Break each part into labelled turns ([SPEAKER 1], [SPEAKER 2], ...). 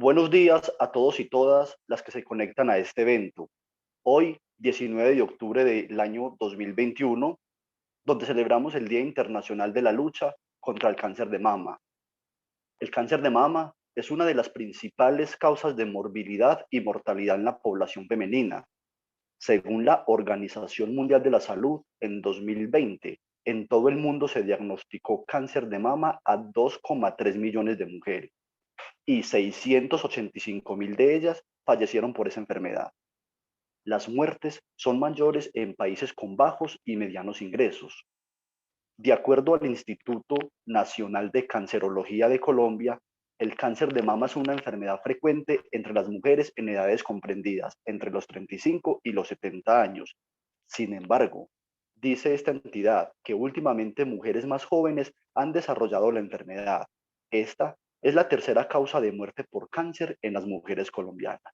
[SPEAKER 1] Buenos días a todos y todas las que se conectan a este evento. Hoy, 19 de octubre del año 2021, donde celebramos el Día Internacional de la Lucha contra el Cáncer de Mama. El cáncer de mama es una de las principales causas de morbilidad y mortalidad en la población femenina. Según la Organización Mundial de la Salud, en 2020, en todo el mundo se diagnosticó cáncer de mama a 2,3 millones de mujeres y 685.000 de ellas fallecieron por esa enfermedad. Las muertes son mayores en países con bajos y medianos ingresos. De acuerdo al Instituto Nacional de Cancerología de Colombia, el cáncer de mama es una enfermedad frecuente entre las mujeres en edades comprendidas entre los 35 y los 70 años. Sin embargo, dice esta entidad que últimamente mujeres más jóvenes han desarrollado la enfermedad. Esta es la tercera causa de muerte por cáncer en las mujeres colombianas.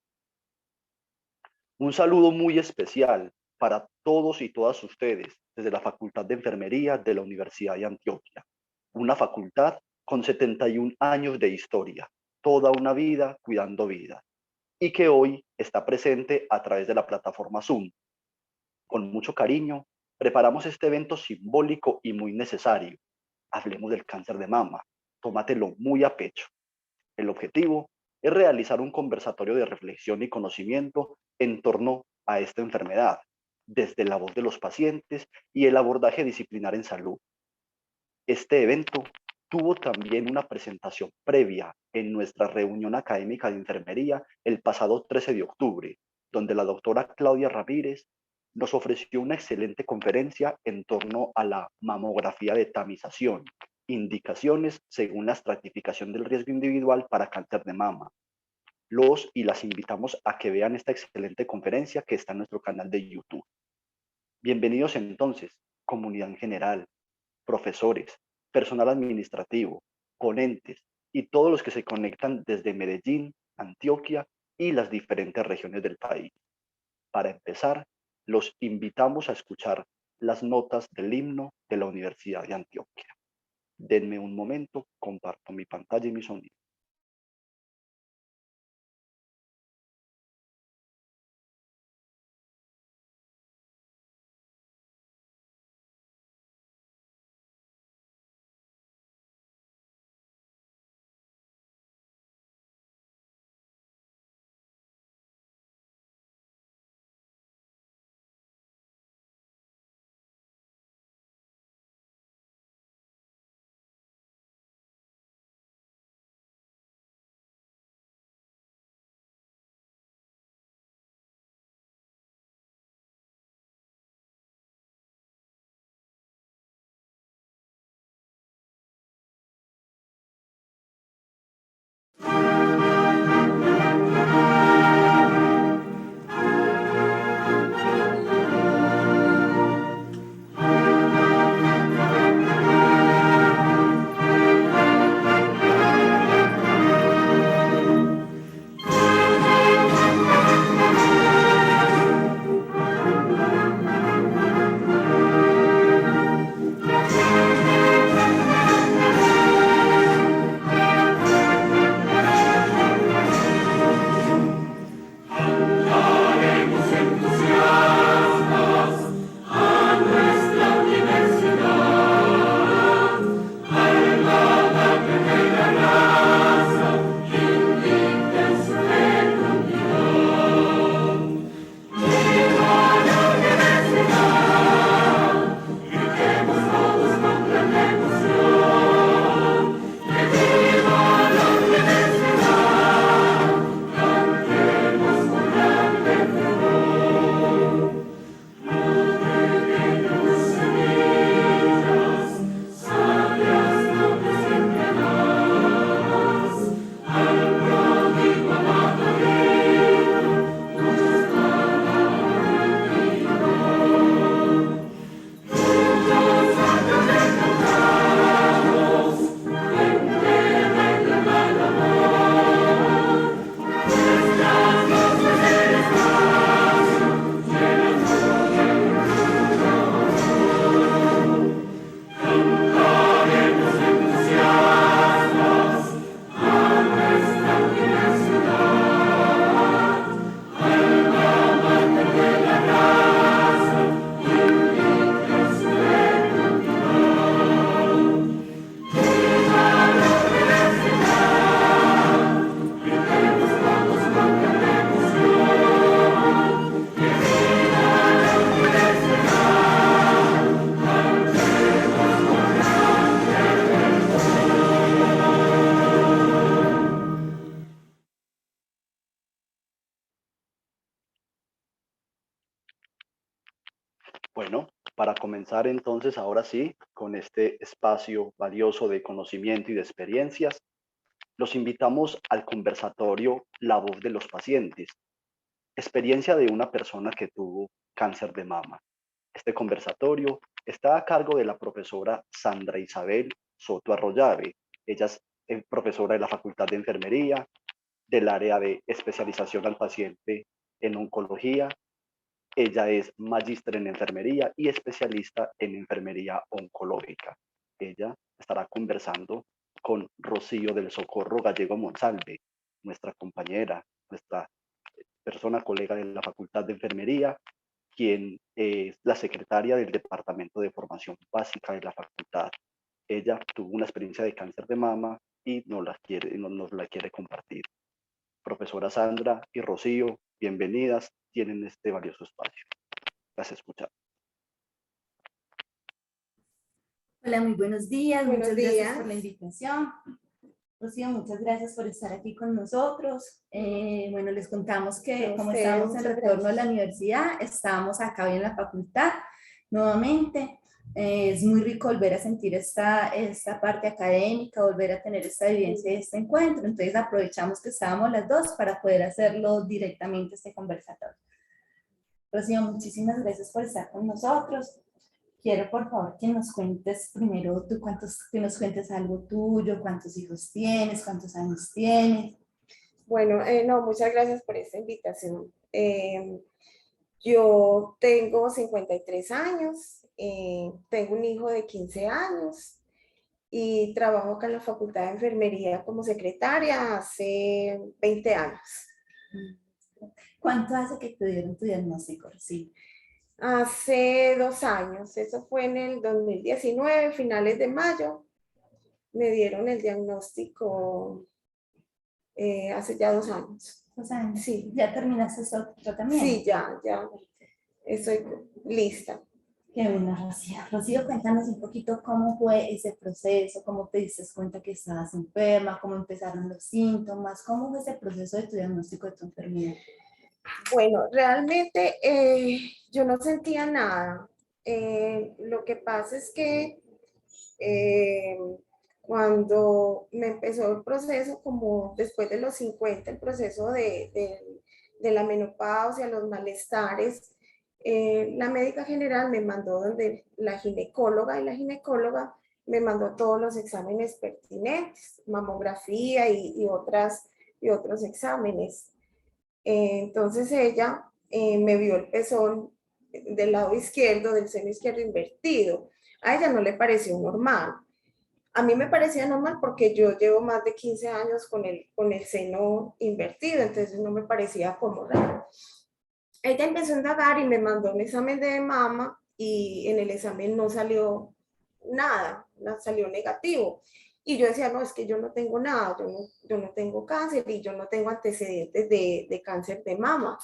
[SPEAKER 1] Un saludo muy especial para todos y todas ustedes desde la Facultad de Enfermería de la Universidad de Antioquia, una facultad con 71 años de historia, toda una vida cuidando vidas, y que hoy está presente a través de la plataforma Zoom. Con mucho cariño, preparamos este evento simbólico y muy necesario. Hablemos del cáncer de mama, tómatelo muy a pecho. El objetivo es realizar un conversatorio de reflexión y conocimiento en torno a esta enfermedad, desde la voz de los pacientes y el abordaje disciplinar en salud. Este evento tuvo también una presentación previa en nuestra reunión académica de enfermería el pasado 13 de octubre, donde la doctora Claudia Ramírez nos ofreció una excelente conferencia en torno a la mamografía de tamización, indicaciones según la estratificación del riesgo individual para cáncer de mama. Los y las invitamos a que vean esta excelente conferencia que está en nuestro canal de YouTube. Bienvenidos entonces, comunidad en general, profesores, personal administrativo, ponentes y todos los que se conectan desde Medellín, Antioquia y las diferentes regiones del país. Para empezar, los invitamos a escuchar las notas del himno de la Universidad de Antioquia. Denme un momento, comparto mi pantalla y mi sonido. comenzar entonces ahora sí con este espacio valioso de conocimiento y de experiencias, los invitamos al conversatorio La voz de los pacientes, experiencia de una persona que tuvo cáncer de mama. Este conversatorio está a cargo de la profesora Sandra Isabel Soto Arroyave. Ella es profesora de la Facultad de Enfermería, del área de especialización al paciente en oncología. Ella es magíster en enfermería y especialista en enfermería oncológica. Ella estará conversando con Rocío del Socorro Gallego Monsalve, nuestra compañera, nuestra persona colega de la Facultad de Enfermería, quien es la secretaria del Departamento de Formación Básica de la facultad. Ella tuvo una experiencia de cáncer de mama y nos la quiere compartir. Profesora Sandra y Rocío, bienvenidas, tienen este valioso espacio. Las escuchamos.
[SPEAKER 2] Hola, muy buenos días.
[SPEAKER 3] Buenos
[SPEAKER 2] Muchas
[SPEAKER 3] días.
[SPEAKER 2] gracias por la invitación. Rocío, muchas gracias por estar aquí con nosotros. Bueno, les contamos que como estábamos en retorno a la universidad, estábamos acá hoy en la facultad nuevamente. Es muy rico volver a sentir esta parte académica, volver a tener esta evidencia de este encuentro. Entonces aprovechamos que estábamos las dos para poder hacerlo directamente este conversatorio. Rocío, muchísimas gracias por estar con nosotros. Quiero, por favor, que nos cuentes primero tú que nos cuentes algo tuyo, cuántos hijos tienes, cuántos años tienes.
[SPEAKER 3] Bueno, no, muchas gracias por esta invitación. Yo tengo 53 años, tengo un hijo de 15 años y trabajo acá en la Facultad de Enfermería como secretaria hace 20 años.
[SPEAKER 2] ¿Cuánto hace que te dieron tu diagnóstico, Rocío?
[SPEAKER 3] Hace 2 años, eso fue en el 2019, finales de mayo, me dieron el diagnóstico hace ya 2 años.
[SPEAKER 2] 2 años.
[SPEAKER 3] Sí.
[SPEAKER 2] ¿Ya terminaste el tratamiento?
[SPEAKER 3] Sí, ya estoy lista.
[SPEAKER 2] Qué bueno, Rocío. Rocío, cuéntanos un poquito cómo fue ese proceso, cómo te diste cuenta que estabas enferma, cómo empezaron los síntomas, cómo fue ese proceso de tu diagnóstico de tu enfermedad.
[SPEAKER 3] Bueno, realmente yo no sentía nada. Lo que pasa es que cuando me empezó el proceso, como después de los 50, el proceso de la menopausia, los malestares, la médica general me mandó donde la ginecóloga y la ginecóloga me mandó todos los exámenes pertinentes, mamografía y otros exámenes. Entonces ella me vio el pezón del lado izquierdo, del seno izquierdo invertido. A ella no le pareció normal. A mí me parecía normal porque yo llevo más de 15 años con el seno invertido, entonces no me parecía como raro. Ella empezó a indagar y me mandó un examen de mama y en el examen no salió nada, salió negativo. Y yo decía, no, es que yo no tengo nada, yo no tengo cáncer y yo no tengo antecedentes de cáncer de mama.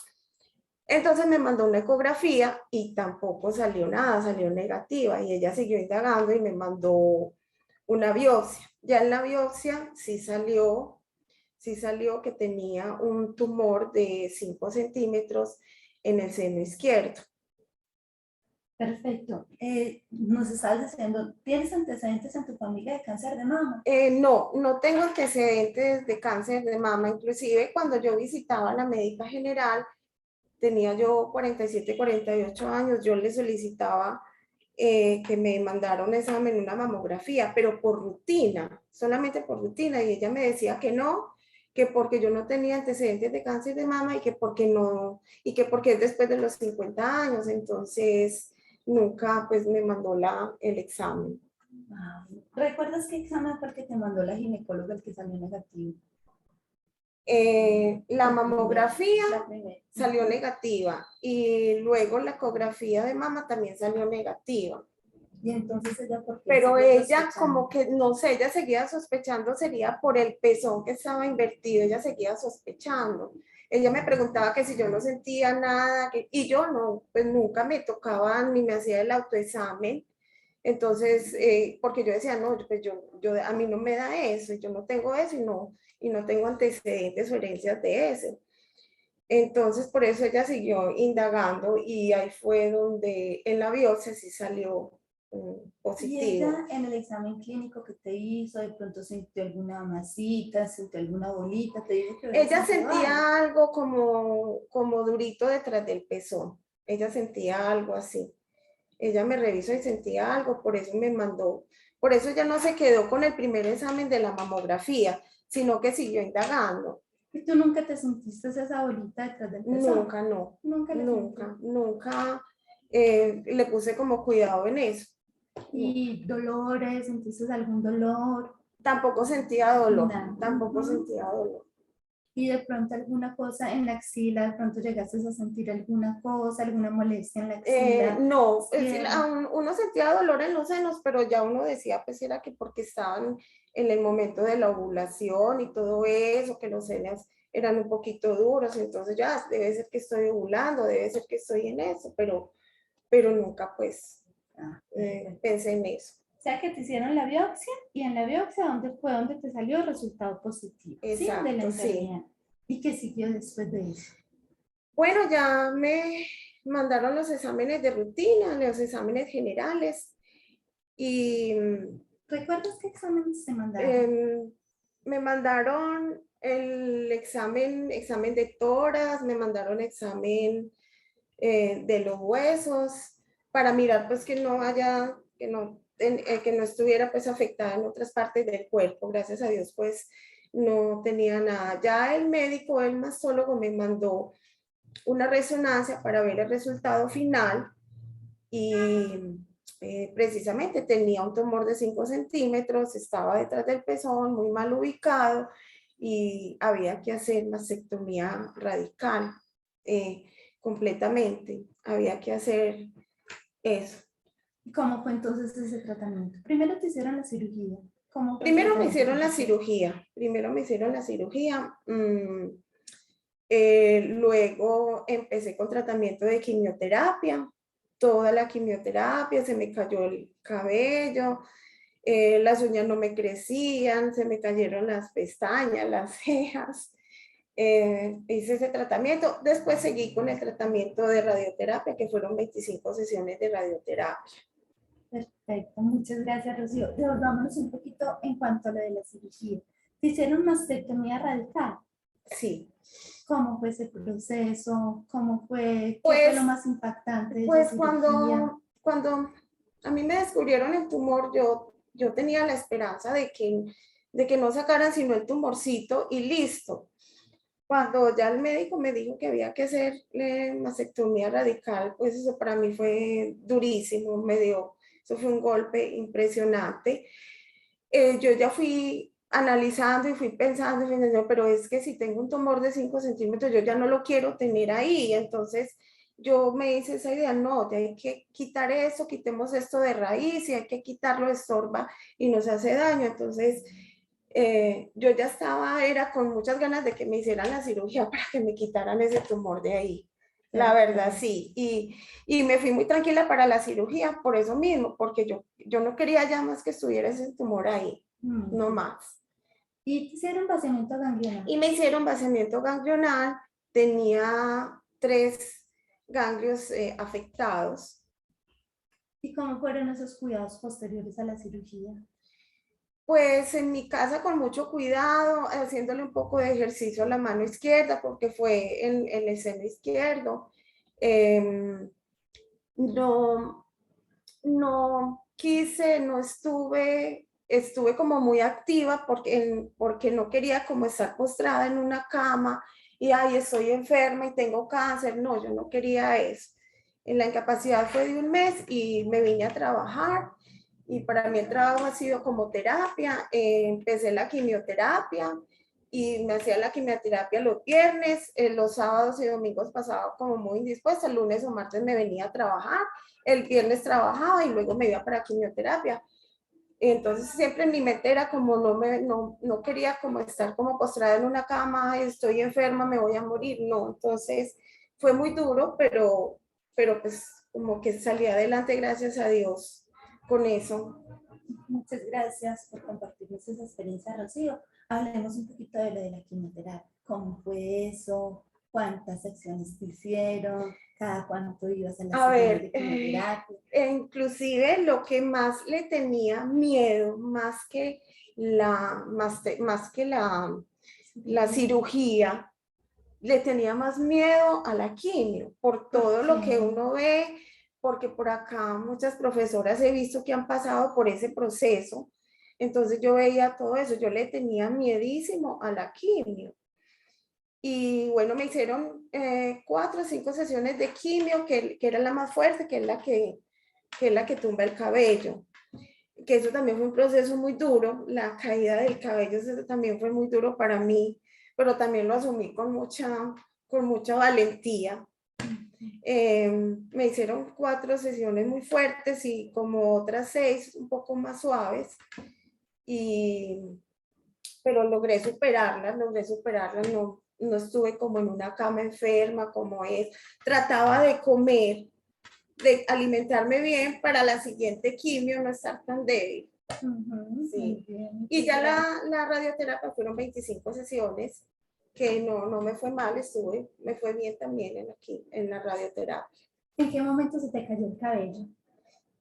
[SPEAKER 3] Entonces me mandó una ecografía y tampoco salió nada, salió negativa. Y ella siguió indagando y me mandó una biopsia. Ya en la biopsia sí salió que tenía un tumor de 5 centímetros en el seno izquierdo.
[SPEAKER 2] Perfecto. Nos estabas diciendo, ¿tienes antecedentes en tu familia de cáncer de mama?
[SPEAKER 3] No tengo antecedentes de cáncer de mama. Inclusive cuando yo visitaba a la médica general, tenía yo 47, 48 años, yo le solicitaba que me mandara un examen, una mamografía, pero por rutina, solamente por rutina, y ella me decía que no, que porque yo no tenía antecedentes de cáncer de mama y que porque es después de los 50 años, entonces nunca pues me mandó el examen.
[SPEAKER 2] ¿Recuerdas qué examen fue el que te mandó la ginecóloga, el que salió negativo?
[SPEAKER 3] La mamografía salió negativa y luego la ecografía de mama también salió negativa.
[SPEAKER 2] Y entonces ella, ¿por qué?
[SPEAKER 3] Pero ella como que, no sé, ella seguía sospechando, sería por el pezón que estaba invertido, ella seguía sospechando. Ella me preguntaba que si yo no sentía nada, y yo no, pues nunca me tocaba ni me hacía el autoexamen. Entonces, porque yo decía, no, pues a mí no me da eso, yo no tengo eso y no tengo antecedentes o herencias de eso. Entonces, por eso ella siguió indagando y ahí fue donde en la biopsia sí salió
[SPEAKER 2] ¿Y
[SPEAKER 3] positivo.
[SPEAKER 2] ella en el examen clínico que te hizo, de pronto sintió alguna masita, sintió alguna bolita, te dijo que había
[SPEAKER 3] Ella
[SPEAKER 2] sentido algo?
[SPEAKER 3] sentía algo como durito detrás del pezón. Ella sentía algo así. Ella me revisó y sentía algo, por eso me mandó. Por eso ella no se quedó con el primer examen de la mamografía, sino que siguió indagando.
[SPEAKER 2] ¿Y tú nunca te sentiste esa bolita detrás del pezón?
[SPEAKER 3] Nunca, no.
[SPEAKER 2] Nunca la
[SPEAKER 3] Nunca,
[SPEAKER 2] sentí.
[SPEAKER 3] nunca le puse como cuidado en eso.
[SPEAKER 2] ¿Y dolores? ¿Sentiste algún dolor?
[SPEAKER 3] Tampoco sentía dolor,
[SPEAKER 2] Nada.
[SPEAKER 3] tampoco sentía dolor.
[SPEAKER 2] ¿Y de pronto alguna cosa en la axila? ¿De pronto llegaste a sentir alguna cosa, alguna molestia en la axila?
[SPEAKER 3] No, es decir,
[SPEAKER 2] Bien.
[SPEAKER 3] uno sentía dolor en los senos, pero ya uno decía, pues era que porque estaban en el momento de la ovulación y todo eso, que los senos eran un poquito duros, entonces ya debe ser que estoy ovulando, debe ser que estoy en eso, pero nunca pues pensé en eso.
[SPEAKER 2] O sea que te hicieron la biopsia y en la biopsia fue donde te salió el resultado positivo, ¿sí? De la
[SPEAKER 3] Exacto, sí.
[SPEAKER 2] enfermedad. ¿Y qué siguió después de eso?
[SPEAKER 3] Bueno, ya me mandaron los exámenes de rutina, los exámenes generales y
[SPEAKER 2] ¿Recuerdas qué exámenes te mandaron?
[SPEAKER 3] me mandaron el examen de tórax, me mandaron examen de los huesos para mirar pues que no haya, que no estuviera pues afectada en otras partes del cuerpo. Gracias a Dios pues no tenía nada. Ya el médico, el mastólogo me mandó una resonancia para ver el resultado final y precisamente tenía un tumor de 5 centímetros, estaba detrás del pezón, muy mal ubicado y había que hacer mastectomía radical completamente. Había que hacer eso.
[SPEAKER 2] ¿Cómo fue entonces ese tratamiento? Primero te hicieron la cirugía. ¿Cómo fue el
[SPEAKER 3] Primero me
[SPEAKER 2] tratamiento?
[SPEAKER 3] hicieron la cirugía, luego empecé con tratamiento de quimioterapia, toda la quimioterapia, se me cayó el cabello, las uñas no me crecían, se me cayeron las pestañas, las cejas. Hice ese tratamiento, después seguí con el tratamiento de radioterapia, que fueron 25 sesiones de radioterapia.
[SPEAKER 2] Perfecto, muchas gracias, Rocío. Devolvámonos un poquito en cuanto a lo de la cirugía. ¿Te hicieron mastectomía radical?
[SPEAKER 3] Sí.
[SPEAKER 2] ¿Cómo fue ese proceso? ¿Cómo fue? ¿Qué fue
[SPEAKER 3] Pues,
[SPEAKER 2] lo más impactante de esa
[SPEAKER 3] pues
[SPEAKER 2] cirugía?
[SPEAKER 3] cuando a mí me descubrieron el tumor, yo tenía la esperanza de que no sacaran sino el tumorcito y listo. Cuando ya el médico me dijo que había que hacer mastectomía radical, pues eso para mí fue durísimo, eso fue un golpe impresionante. Yo ya fui analizando y fui pensando, pero es que si tengo un tumor de 5 centímetros, yo ya no lo quiero tener ahí. Entonces yo me hice esa idea, no, ya hay que quitar eso, quitemos esto de raíz y hay que quitarlo, estorba y nos hace daño. Entonces yo ya era con muchas ganas de que me hicieran la cirugía para que me quitaran ese tumor de ahí. La verdad, sí. Y me fui muy tranquila para la cirugía por eso mismo, porque yo no quería ya más que estuviera ese tumor ahí, no más.
[SPEAKER 2] ¿Y te hicieron vaciamiento ganglionar?
[SPEAKER 3] Y me hicieron vaciamiento ganglionar, tenía 3 ganglios afectados.
[SPEAKER 2] ¿Y cómo fueron esos cuidados posteriores a la cirugía?
[SPEAKER 3] Pues en mi casa con mucho cuidado, haciéndole un poco de ejercicio a la mano izquierda, porque fue en el seno izquierdo. No, no quise, no estuve como muy activa porque no quería como estar postrada en una cama y ay, estoy enferma y tengo cáncer. No, yo no quería eso. En la incapacidad fue de 1 mes y me vine a trabajar y para mí el trabajo ha sido como terapia. Empecé la quimioterapia y me hacía la quimioterapia los viernes, los sábados y domingos pasaba como muy indispuesta, el lunes o martes me venía a trabajar, el viernes trabajaba y luego me iba para quimioterapia. Entonces siempre en mi mente era como no quería como estar como postrada en una cama, estoy enferma, me voy a morir, no. Entonces fue muy duro, pero pues como que salí adelante gracias a Dios con eso.
[SPEAKER 2] Muchas gracias por compartirnos esa experiencia, Rocío. Hablemos un poquito de lo de la quimioterapia. ¿Cómo fue eso? ¿Cuántas secciones te hicieron? ¿Cada cuánto ibas a las
[SPEAKER 3] A
[SPEAKER 2] sesiones
[SPEAKER 3] ver,
[SPEAKER 2] de quimioterapia?
[SPEAKER 3] inclusive lo que más le tenía miedo, más que la cirugía, le tenía más miedo a la quimio, por todo lo que uno ve, porque por acá muchas profesoras he visto que han pasado por ese proceso. Entonces yo veía todo eso, yo le tenía miedísimo a la quimio. Y bueno, me hicieron 4 o 5 sesiones de quimio, que era la más fuerte, que es la que tumba el cabello. Que eso también fue un proceso muy duro, la caída del cabello, eso también fue muy duro para mí, pero también lo asumí con mucha valentía. Me hicieron 4 sesiones muy fuertes y como otras 6 un poco más suaves, pero logré superarlas, no estuve como en una cama enferma como es. Trataba de comer, de alimentarme bien para la siguiente quimio no estar tan débil. Sí. Y ya la radioterapia fueron 25 sesiones, que no me fue mal, me fue bien también en la radioterapia.
[SPEAKER 2] ¿En qué momento se te cayó el cabello?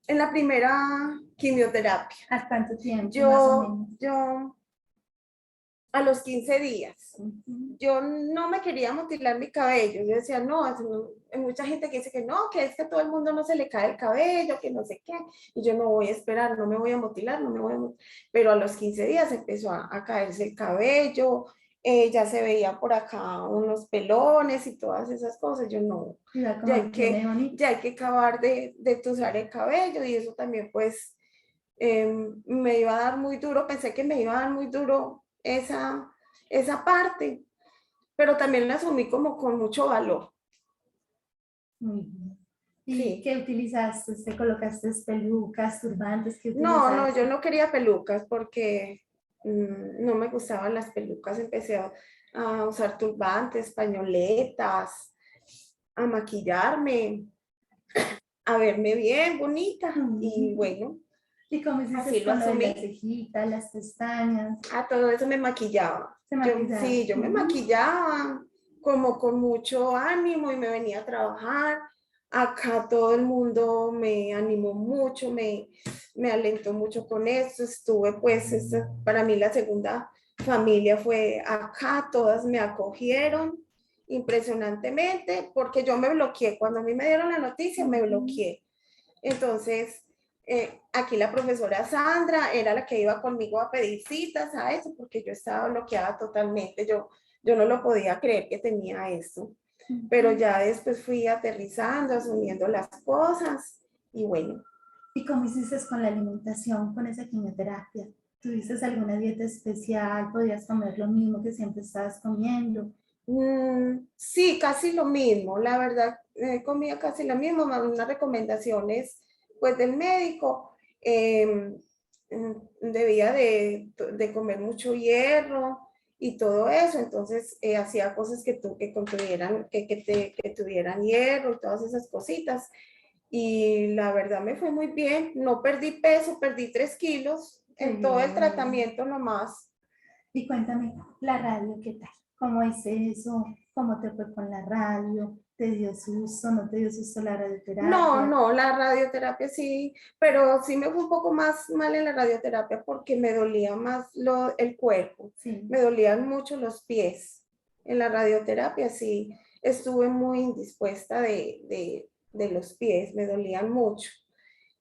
[SPEAKER 3] En la primera quimioterapia.
[SPEAKER 2] ¿A cuánto tiempo más o menos?
[SPEAKER 3] Yo a los 15 días. Yo no me quería mutilar mi cabello. Yo decía, no, hay mucha gente que dice que no, que es que a todo el mundo no se le cae el cabello, que no sé qué. Y yo no voy a esperar, no me voy a mutilar, Pero a los 15 días empezó a caerse el cabello, ya se veía por acá unos pelones y todas esas cosas. Yo no, ya hay que acabar de tusar el cabello y eso también pues me iba a dar muy duro, pensé que me iba a dar muy duro esa parte, pero también la asumí como con mucho valor.
[SPEAKER 2] Muy bien. ¿Y
[SPEAKER 3] Sí.
[SPEAKER 2] qué utilizaste? ¿Te colocaste pelucas, turbantes? ¿Qué
[SPEAKER 3] No,
[SPEAKER 2] utilizaste?
[SPEAKER 3] yo no quería pelucas porque no me gustaban las pelucas. Empecé a usar turbantes, pañoletas, a maquillarme, a verme bien, bonita. Y bueno,
[SPEAKER 2] ¿Y cómo hiciste
[SPEAKER 3] así lo
[SPEAKER 2] con lo de
[SPEAKER 3] asumí.
[SPEAKER 2] las cejitas, las pestañas?
[SPEAKER 3] A todo eso me maquillaba.
[SPEAKER 2] Sí,
[SPEAKER 3] Yo me maquillaba como con mucho ánimo y me venía a trabajar. Acá todo el mundo me animó mucho, me alentó mucho con esto. Estuve pues, para mí la segunda familia fue acá, todas me acogieron impresionantemente porque yo me bloqueé. Cuando a mí me dieron la noticia, me bloqueé. Entonces, aquí la profesora Sandra era la que iba conmigo a pedir citas a eso, porque yo estaba bloqueada totalmente. Yo no lo podía creer que tenía esto. Pero ya después fui aterrizando, asumiendo las cosas y bueno.
[SPEAKER 2] ¿Y cómo hiciste con la alimentación, con esa quimioterapia? ¿Tuviste alguna dieta especial? ¿Podías comer lo mismo que siempre estabas comiendo?
[SPEAKER 3] Sí, casi lo mismo. La verdad, comía casi lo mismo, más unas recomendaciones pues del médico. Debía de comer mucho hierro y todo eso, entonces hacía cosas que tuvieran hierro y todas esas cositas. Y la verdad me fue muy bien, no perdí peso, perdí 3 kilos en todo el tratamiento nomás.
[SPEAKER 2] Y cuéntame, la radio, ¿qué tal? ¿Cómo hice eso? ¿Cómo te fue con la radio? ¿Te dio susto? ¿No te dio susto la radioterapia?
[SPEAKER 3] No, la radioterapia sí, pero sí me fue un poco más mal en la radioterapia porque me dolía más el cuerpo,
[SPEAKER 2] Sí.
[SPEAKER 3] me dolían mucho los pies. En la radioterapia sí, estuve muy indispuesta de los pies, me dolían mucho.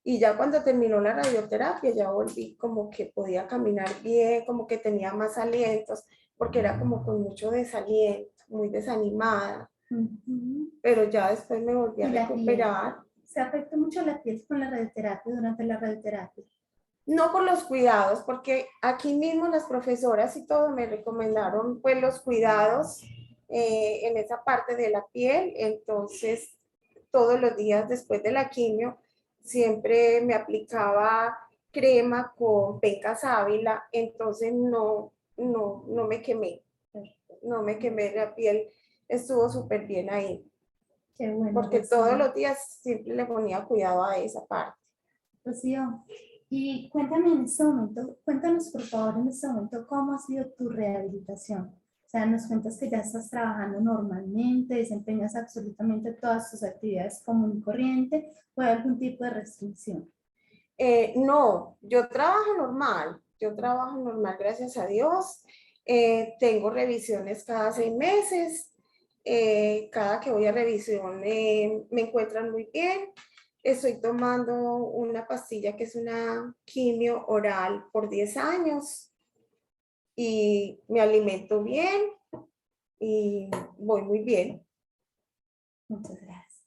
[SPEAKER 3] Y ya cuando terminó la radioterapia, ya volví como que podía caminar bien, como que tenía más alientos, porque era como con mucho desaliento, muy desanimada. Pero ya después me volví a recuperar.
[SPEAKER 2] ¿Se afecta mucho la piel con la radioterapia durante la radioterapia?
[SPEAKER 3] No por los cuidados, porque aquí mismo las profesoras y todo me recomendaron pues los cuidados en esa parte de la piel. Entonces, todos los días después de la quimio, siempre me aplicaba crema con penca sábila, entonces no me quemé. No me quemé la piel, estuvo súper bien ahí.
[SPEAKER 2] Qué bueno,
[SPEAKER 3] porque
[SPEAKER 2] Rocío.
[SPEAKER 3] todos los días siempre le ponía cuidado a esa parte.
[SPEAKER 2] Rocío, y cuéntame en este momento, cuéntanos por favor en este momento cómo ha sido tu rehabilitación. sea, nos cuentas que ya estás trabajando normalmente, desempeñas absolutamente todas tus actividades común y corriente, ¿o hay algún tipo de restricción?
[SPEAKER 3] No, yo trabajo normal, gracias a Dios. Tengo revisiones cada 6 meses. Cada que voy a revisión me encuentran muy bien. Estoy tomando una pastilla que es una quimio oral por 10 años y me alimento bien y voy muy bien.
[SPEAKER 2] Muchas gracias.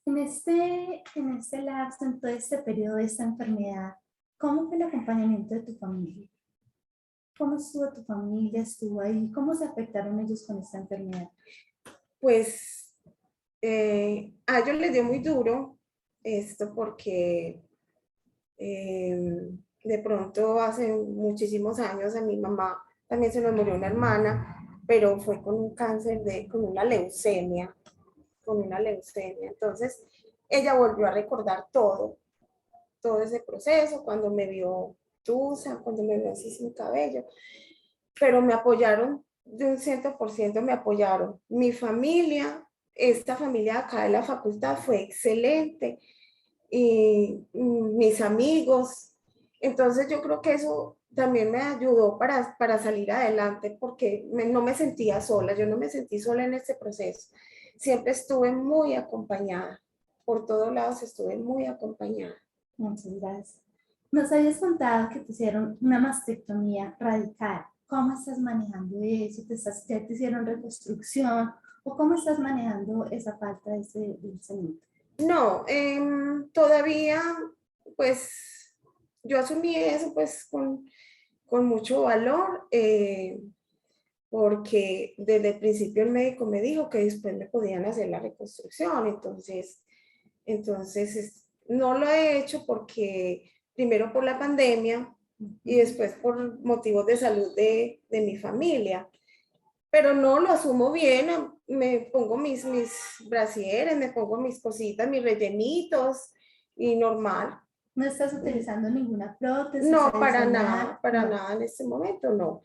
[SPEAKER 2] En este lapso, en todo este periodo de esta enfermedad, ¿cómo fue el acompañamiento de tu familia? ¿Cómo estuvo tu familia? ¿Estuvo ahí? ¿Cómo se afectaron ellos con esta enfermedad?
[SPEAKER 3] Pues a ellos les dio muy duro esto porque de pronto hace muchísimos años a mi mamá también se nos murió una hermana, pero fue con un cáncer con una leucemia, con una leucemia. Entonces ella volvió a recordar todo ese proceso, cuando me vio tusa, cuando me vio así sin cabello, pero me apoyaron, de un 100% me apoyaron. Mi familia, esta familia acá de la facultad fue excelente, y mis amigos. Entonces yo creo que eso también me ayudó para salir adelante porque no me sentía sola, yo no me sentí sola en este proceso. Siempre estuve muy acompañada, por todos lados estuve muy acompañada.
[SPEAKER 2] Muchas gracias. Nos habías contado que te hicieron una mastectomía radical. ¿Cómo estás manejando eso? ¿Ya te hicieron reconstrucción? ¿O cómo estás manejando esa falta de ese líquido?
[SPEAKER 3] No, todavía, pues, yo asumí eso pues con mucho valor, porque desde el principio el médico me dijo que después me podían hacer la reconstrucción, entonces no lo he hecho porque primero por la pandemia y después por motivos de salud de mi familia. Pero no lo asumo bien, me pongo mis brasieres, me pongo mis cositas, mis rellenitos y normal.
[SPEAKER 2] ¿No estás utilizando ninguna prótesis?
[SPEAKER 3] No,
[SPEAKER 2] adicional?
[SPEAKER 3] para
[SPEAKER 2] No.
[SPEAKER 3] nada en este momento, no,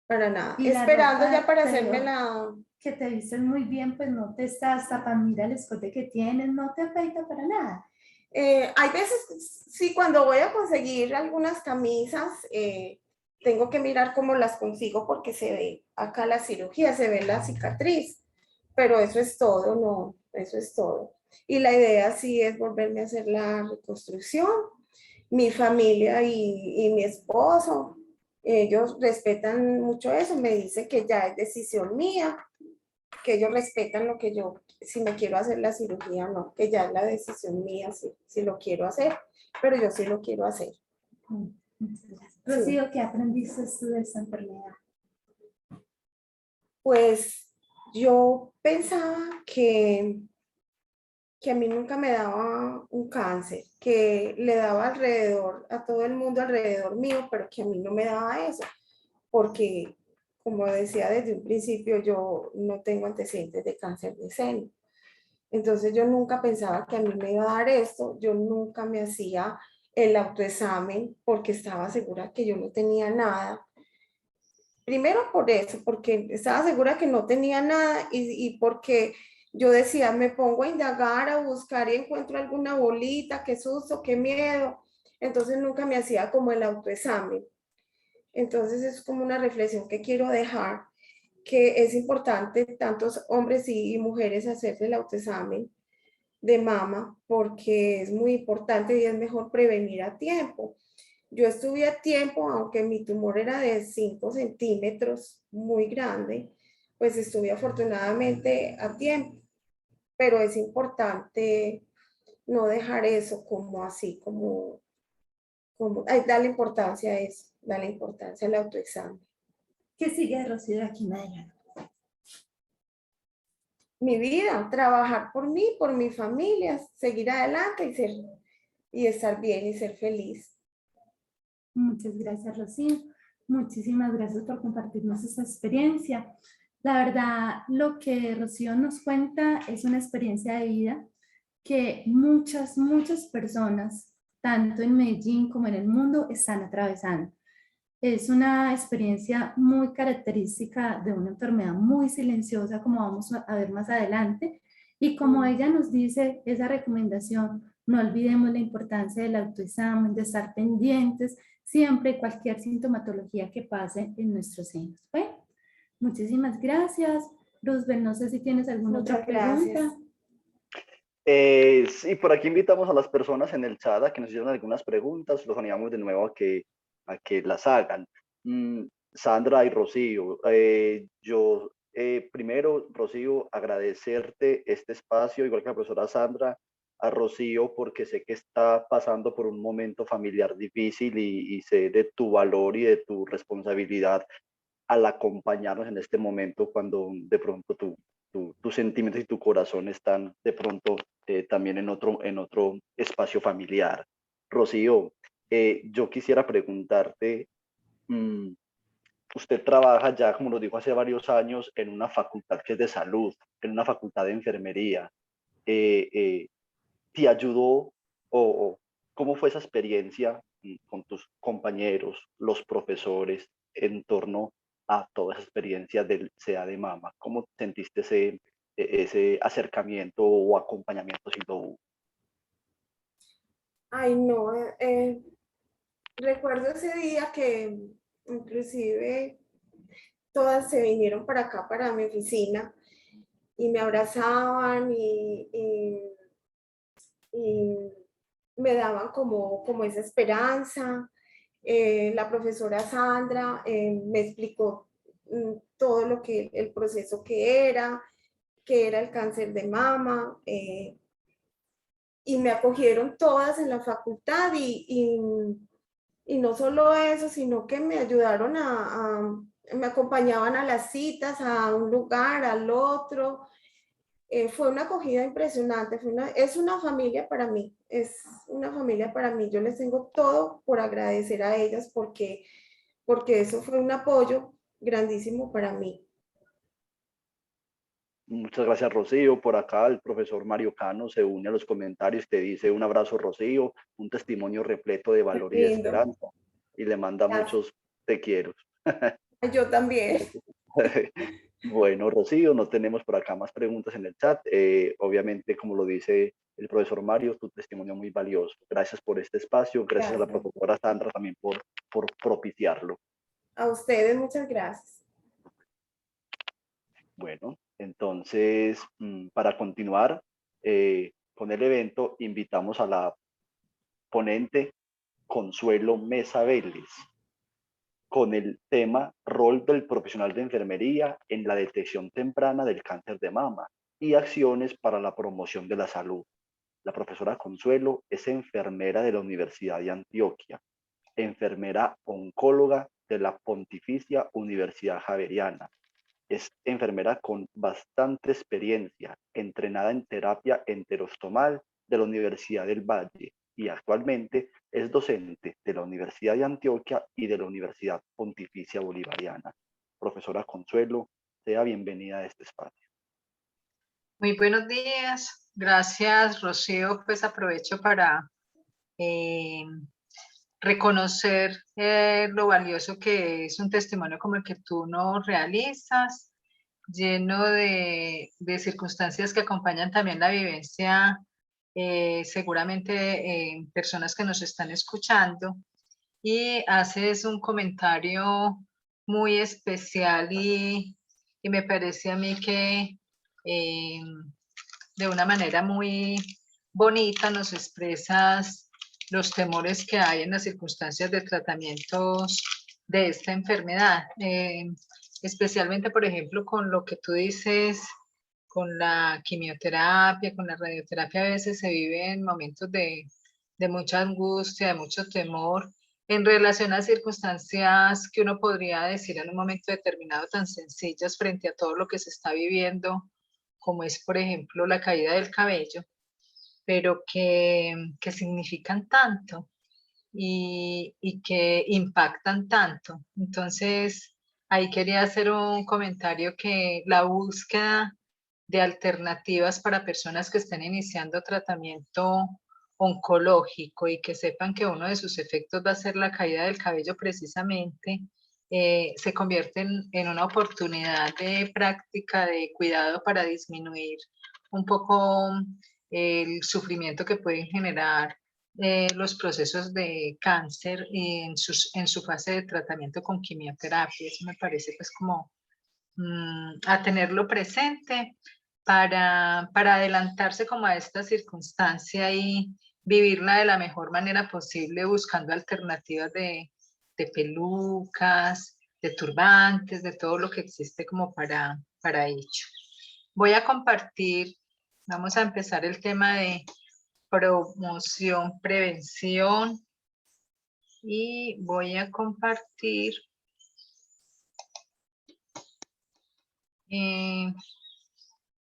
[SPEAKER 3] para nada.
[SPEAKER 2] Y la
[SPEAKER 3] Esperando
[SPEAKER 2] ropa,
[SPEAKER 3] ya para
[SPEAKER 2] pero
[SPEAKER 3] hacerme la...
[SPEAKER 2] que te vistes muy bien, pues no te estás tapando, mira el escote que tienes, no te afecta para nada.
[SPEAKER 3] hay veces, sí, cuando voy a conseguir algunas camisas, tengo que mirar cómo las consigo porque se ve acá la cirugía, se ve la cicatriz, pero eso es todo, no, eso es todo. Y la idea sí es volverme a hacer la reconstrucción. Mi familia y mi esposo, ellos respetan mucho eso, me dicen que ya es decisión mía, que ellos respetan lo que yo, si me quiero hacer la cirugía o no, que ya es la decisión mía si lo quiero hacer, pero yo sí lo quiero hacer.
[SPEAKER 2] Muchas gracias.
[SPEAKER 3] Sí.
[SPEAKER 2] Rocío, ¿qué aprendiste tú de esta enfermedad?
[SPEAKER 3] Pues yo pensaba que a mí nunca me daba un cáncer, que le daba alrededor, a todo el mundo alrededor mío, pero que a mí no me daba eso, porque como decía desde un principio, yo no tengo antecedentes de cáncer de seno. Entonces yo nunca pensaba que a mí me iba a dar esto, yo nunca me hacía el autoexamen porque estaba segura que yo no tenía nada. Primero por eso, porque estaba segura que no tenía nada y porque yo decía, me pongo a indagar, a buscar y encuentro alguna bolita, qué susto, qué miedo. Entonces nunca me hacía como el autoexamen. Entonces es como una reflexión que quiero dejar, que es importante tantos hombres y mujeres hacerse el autoexamen de mama porque es muy importante y es mejor prevenir a tiempo. Yo estuve a tiempo, aunque mi tumor era de 5 centímetros, muy grande, pues estuve afortunadamente a tiempo, pero es importante no dejar eso como así, darle importancia a eso, darle importancia al autoexamen.
[SPEAKER 2] ¿Qué sigue de Rocío de aquí en adelante?
[SPEAKER 3] Mi vida, trabajar por mí, por mi familia, seguir adelante y estar bien y ser feliz.
[SPEAKER 2] Muchas gracias, Rocío. Muchísimas gracias por compartirnos esta experiencia. La verdad, lo que Rocío nos cuenta es una experiencia de vida que muchas personas, tanto en Medellín como en el mundo, están atravesando. Es una experiencia muy característica de una enfermedad muy silenciosa, como vamos a ver más adelante. Y como ella nos dice, esa recomendación, no olvidemos la importancia del autoexamen, de estar pendientes siempre de cualquier sintomatología que pase en nuestros senos. Bueno, muchísimas gracias. Roosevelt, no sé si tienes alguna otra
[SPEAKER 3] Muchas gracias.
[SPEAKER 2] pregunta.
[SPEAKER 1] Sí, por aquí invitamos a las personas en el chat a que nos hicieran algunas preguntas, los animamos de nuevo a que las hagan. Sandra y Rocío, primero, Rocío, agradecerte este espacio, igual que la profesora Sandra, a Rocío, porque sé que está pasando por un momento familiar difícil y sé de tu valor y de tu responsabilidad al acompañarnos en este momento cuando de pronto tus sentimientos y tu corazón están de pronto también en otro espacio familiar. Rocío, yo quisiera preguntarte, mmm, usted trabaja ya, como lo dijo hace varios años, en una facultad que es de salud, en una facultad de enfermería. Eh, eh, ¿Te ayudó o cómo fue esa experiencia con tus compañeros, los profesores, en torno a toda esa experiencia del SEA de mama? ¿Cómo sentiste ese acercamiento o acompañamiento si lo hubo?
[SPEAKER 3] Ay, no, recuerdo ese día que inclusive todas se vinieron para acá, para mi oficina, y me abrazaban y me daban como esa esperanza. La profesora Sandra me explicó todo lo que el proceso que era el cáncer de mama, y me acogieron todas en la facultad y no solo eso, sino que me ayudaron me acompañaban a las citas, a un lugar, al otro. Fue una acogida impresionante, es una familia para mí, es una familia para mí. Yo les tengo todo por agradecer a ellas porque eso fue un apoyo grandísimo para mí.
[SPEAKER 1] Muchas gracias, Rocío. Por acá el profesor Mario Cano se une a los comentarios, te dice un abrazo, Rocío, un testimonio repleto de
[SPEAKER 3] Qué
[SPEAKER 1] valor y de
[SPEAKER 3] lindo.
[SPEAKER 1] esperanza. Y le manda
[SPEAKER 3] Gracias.
[SPEAKER 1] muchos te quiero.
[SPEAKER 3] Yo también.
[SPEAKER 1] Bueno, Rocío, no tenemos por acá más preguntas en el chat. Obviamente, como lo dice el profesor Mario, tu testimonio muy valioso. Gracias por este espacio, gracias a la
[SPEAKER 3] Gracias.
[SPEAKER 1] profesora Sandra también por propiciarlo.
[SPEAKER 3] A ustedes muchas gracias.
[SPEAKER 1] Bueno, entonces, para continuar con el evento, invitamos a la ponente Consuelo Mesa Vélez con el tema Rol del profesional de enfermería en la detección temprana del cáncer de mama y acciones para la promoción de la salud. La profesora Consuelo es enfermera de la Universidad de Antioquia, enfermera oncóloga de la Pontificia Universidad Javeriana. Es enfermera con bastante experiencia, entrenada en terapia enterostomal de la Universidad del Valle y actualmente es docente de la Universidad de Antioquia y de la Universidad Pontificia Bolivariana. Profesora Consuelo, sea bienvenida a este espacio.
[SPEAKER 4] Muy buenos días. Gracias, Rocío. Pues aprovecho para reconocer lo valioso que es un testimonio como el que tú nos realizas, lleno de circunstancias que acompañan también la vivencia, seguramente personas que nos están escuchando, y haces un comentario muy especial y me parece a mí que de una manera muy bonita nos expresas los temores que hay en las circunstancias de tratamientos de esta enfermedad, especialmente, por ejemplo, con lo que tú dices, con la quimioterapia, con la radioterapia, a veces se vive en momentos de mucha angustia, de mucho temor, en relación a circunstancias que uno podría decir en un momento determinado tan sencillas frente a todo lo que se está viviendo, como es, por ejemplo, la caída del cabello, pero que significan tanto y que impactan tanto. Entonces, ahí quería hacer un comentario que la búsqueda de alternativas para personas que estén iniciando tratamiento oncológico y que sepan que uno de sus efectos va a ser la caída del cabello precisamente, se convierte en una oportunidad de práctica de cuidado para disminuir un poco el sufrimiento que pueden generar los procesos de cáncer en su fase de tratamiento con quimioterapia. Eso me parece pues como a tenerlo presente para adelantarse como a esta circunstancia y vivirla de la mejor manera posible, buscando alternativas de pelucas, de turbantes, de todo lo que existe como para ello. Voy a compartir, vamos a empezar el tema de promoción, prevención, y voy a compartir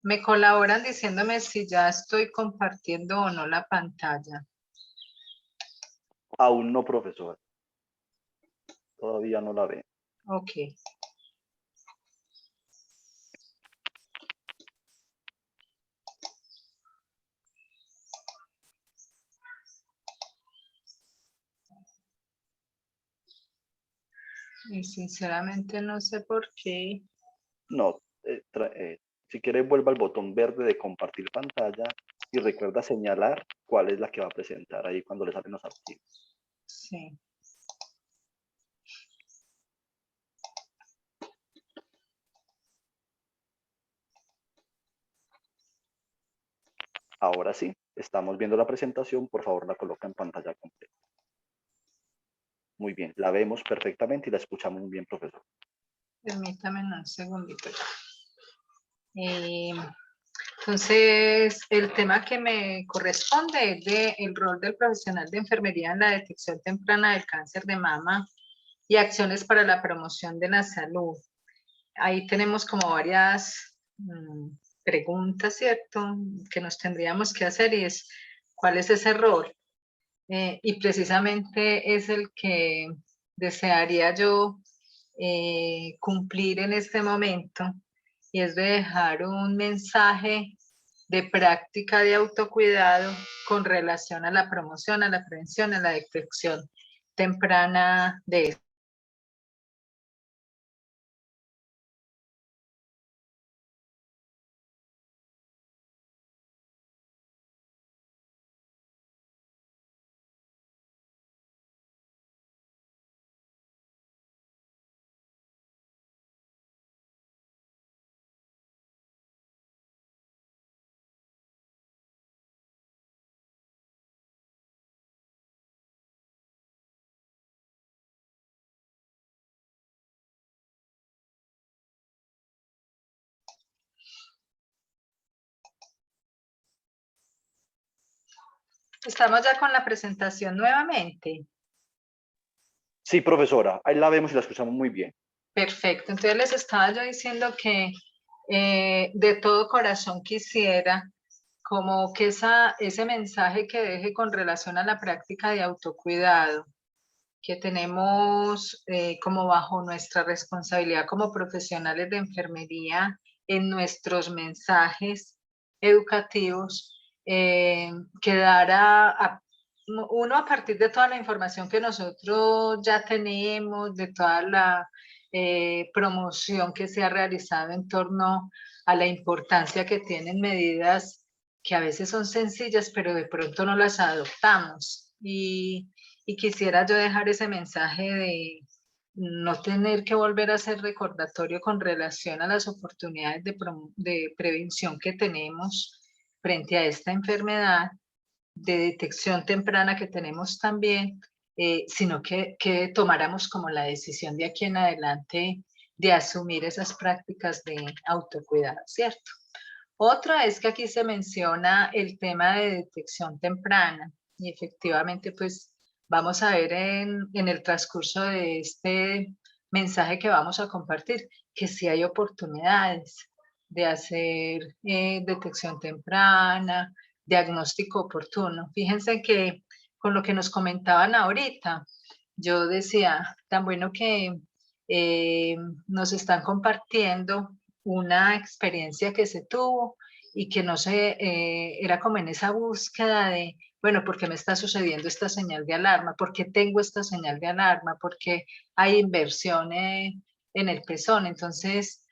[SPEAKER 4] me colaboran diciéndome si ya estoy compartiendo o no la pantalla.
[SPEAKER 1] Aún no, profesor. Todavía no la ve.
[SPEAKER 4] Ok. Y sinceramente no sé por qué.
[SPEAKER 1] No, si quiere vuelva al botón verde de compartir pantalla y recuerda señalar cuál es la que va a presentar ahí cuando le salen los archivos.
[SPEAKER 4] Sí.
[SPEAKER 1] Ahora sí, estamos viendo la presentación, por favor la coloca en pantalla completa. Muy bien, la vemos perfectamente y la escuchamos muy bien, profesor.
[SPEAKER 4] Permítame un segundito. Entonces, el tema que me corresponde es el rol del profesional de enfermería en la detección temprana del cáncer de mama y acciones para la promoción de la salud. Ahí tenemos como varias preguntas, ¿cierto?, que nos tendríamos que hacer, y es, ¿cuál es ese rol? Y precisamente es el que desearía yo cumplir en este momento, y es de dejar un mensaje de práctica de autocuidado con relación a la promoción, a la prevención, a la detección temprana de esto. Estamos ya con la presentación nuevamente.
[SPEAKER 1] Sí, profesora, ahí la vemos y la escuchamos muy bien.
[SPEAKER 4] Perfecto, entonces les estaba yo diciendo que de todo corazón quisiera como que ese mensaje que deje con relación a la práctica de autocuidado que tenemos como bajo nuestra responsabilidad como profesionales de enfermería en nuestros mensajes educativos, quedara uno a partir de toda la información que nosotros ya tenemos, de toda la promoción que se ha realizado en torno a la importancia que tienen medidas que a veces son sencillas, pero de pronto no las adoptamos. Y quisiera yo dejar ese mensaje de no tener que volver a hacer recordatorio con relación a las oportunidades de prevención que tenemos frente a esta enfermedad, de detección temprana que tenemos también, sino que tomáramos como la decisión de aquí en adelante de asumir esas prácticas de autocuidado, ¿cierto? Otra es que aquí se menciona el tema de detección temprana, y efectivamente pues vamos a ver en el transcurso de este mensaje que vamos a compartir que sí hay oportunidades de hacer detección temprana, diagnóstico oportuno. Fíjense que con lo que nos comentaban ahorita, yo decía, tan bueno que nos están compartiendo una experiencia que se tuvo y que no se, era como en esa búsqueda de bueno, ¿por qué me está sucediendo esta señal de alarma? ¿Por qué tengo esta señal de alarma? ¿Por qué hay inversión en el pezón? Entonces,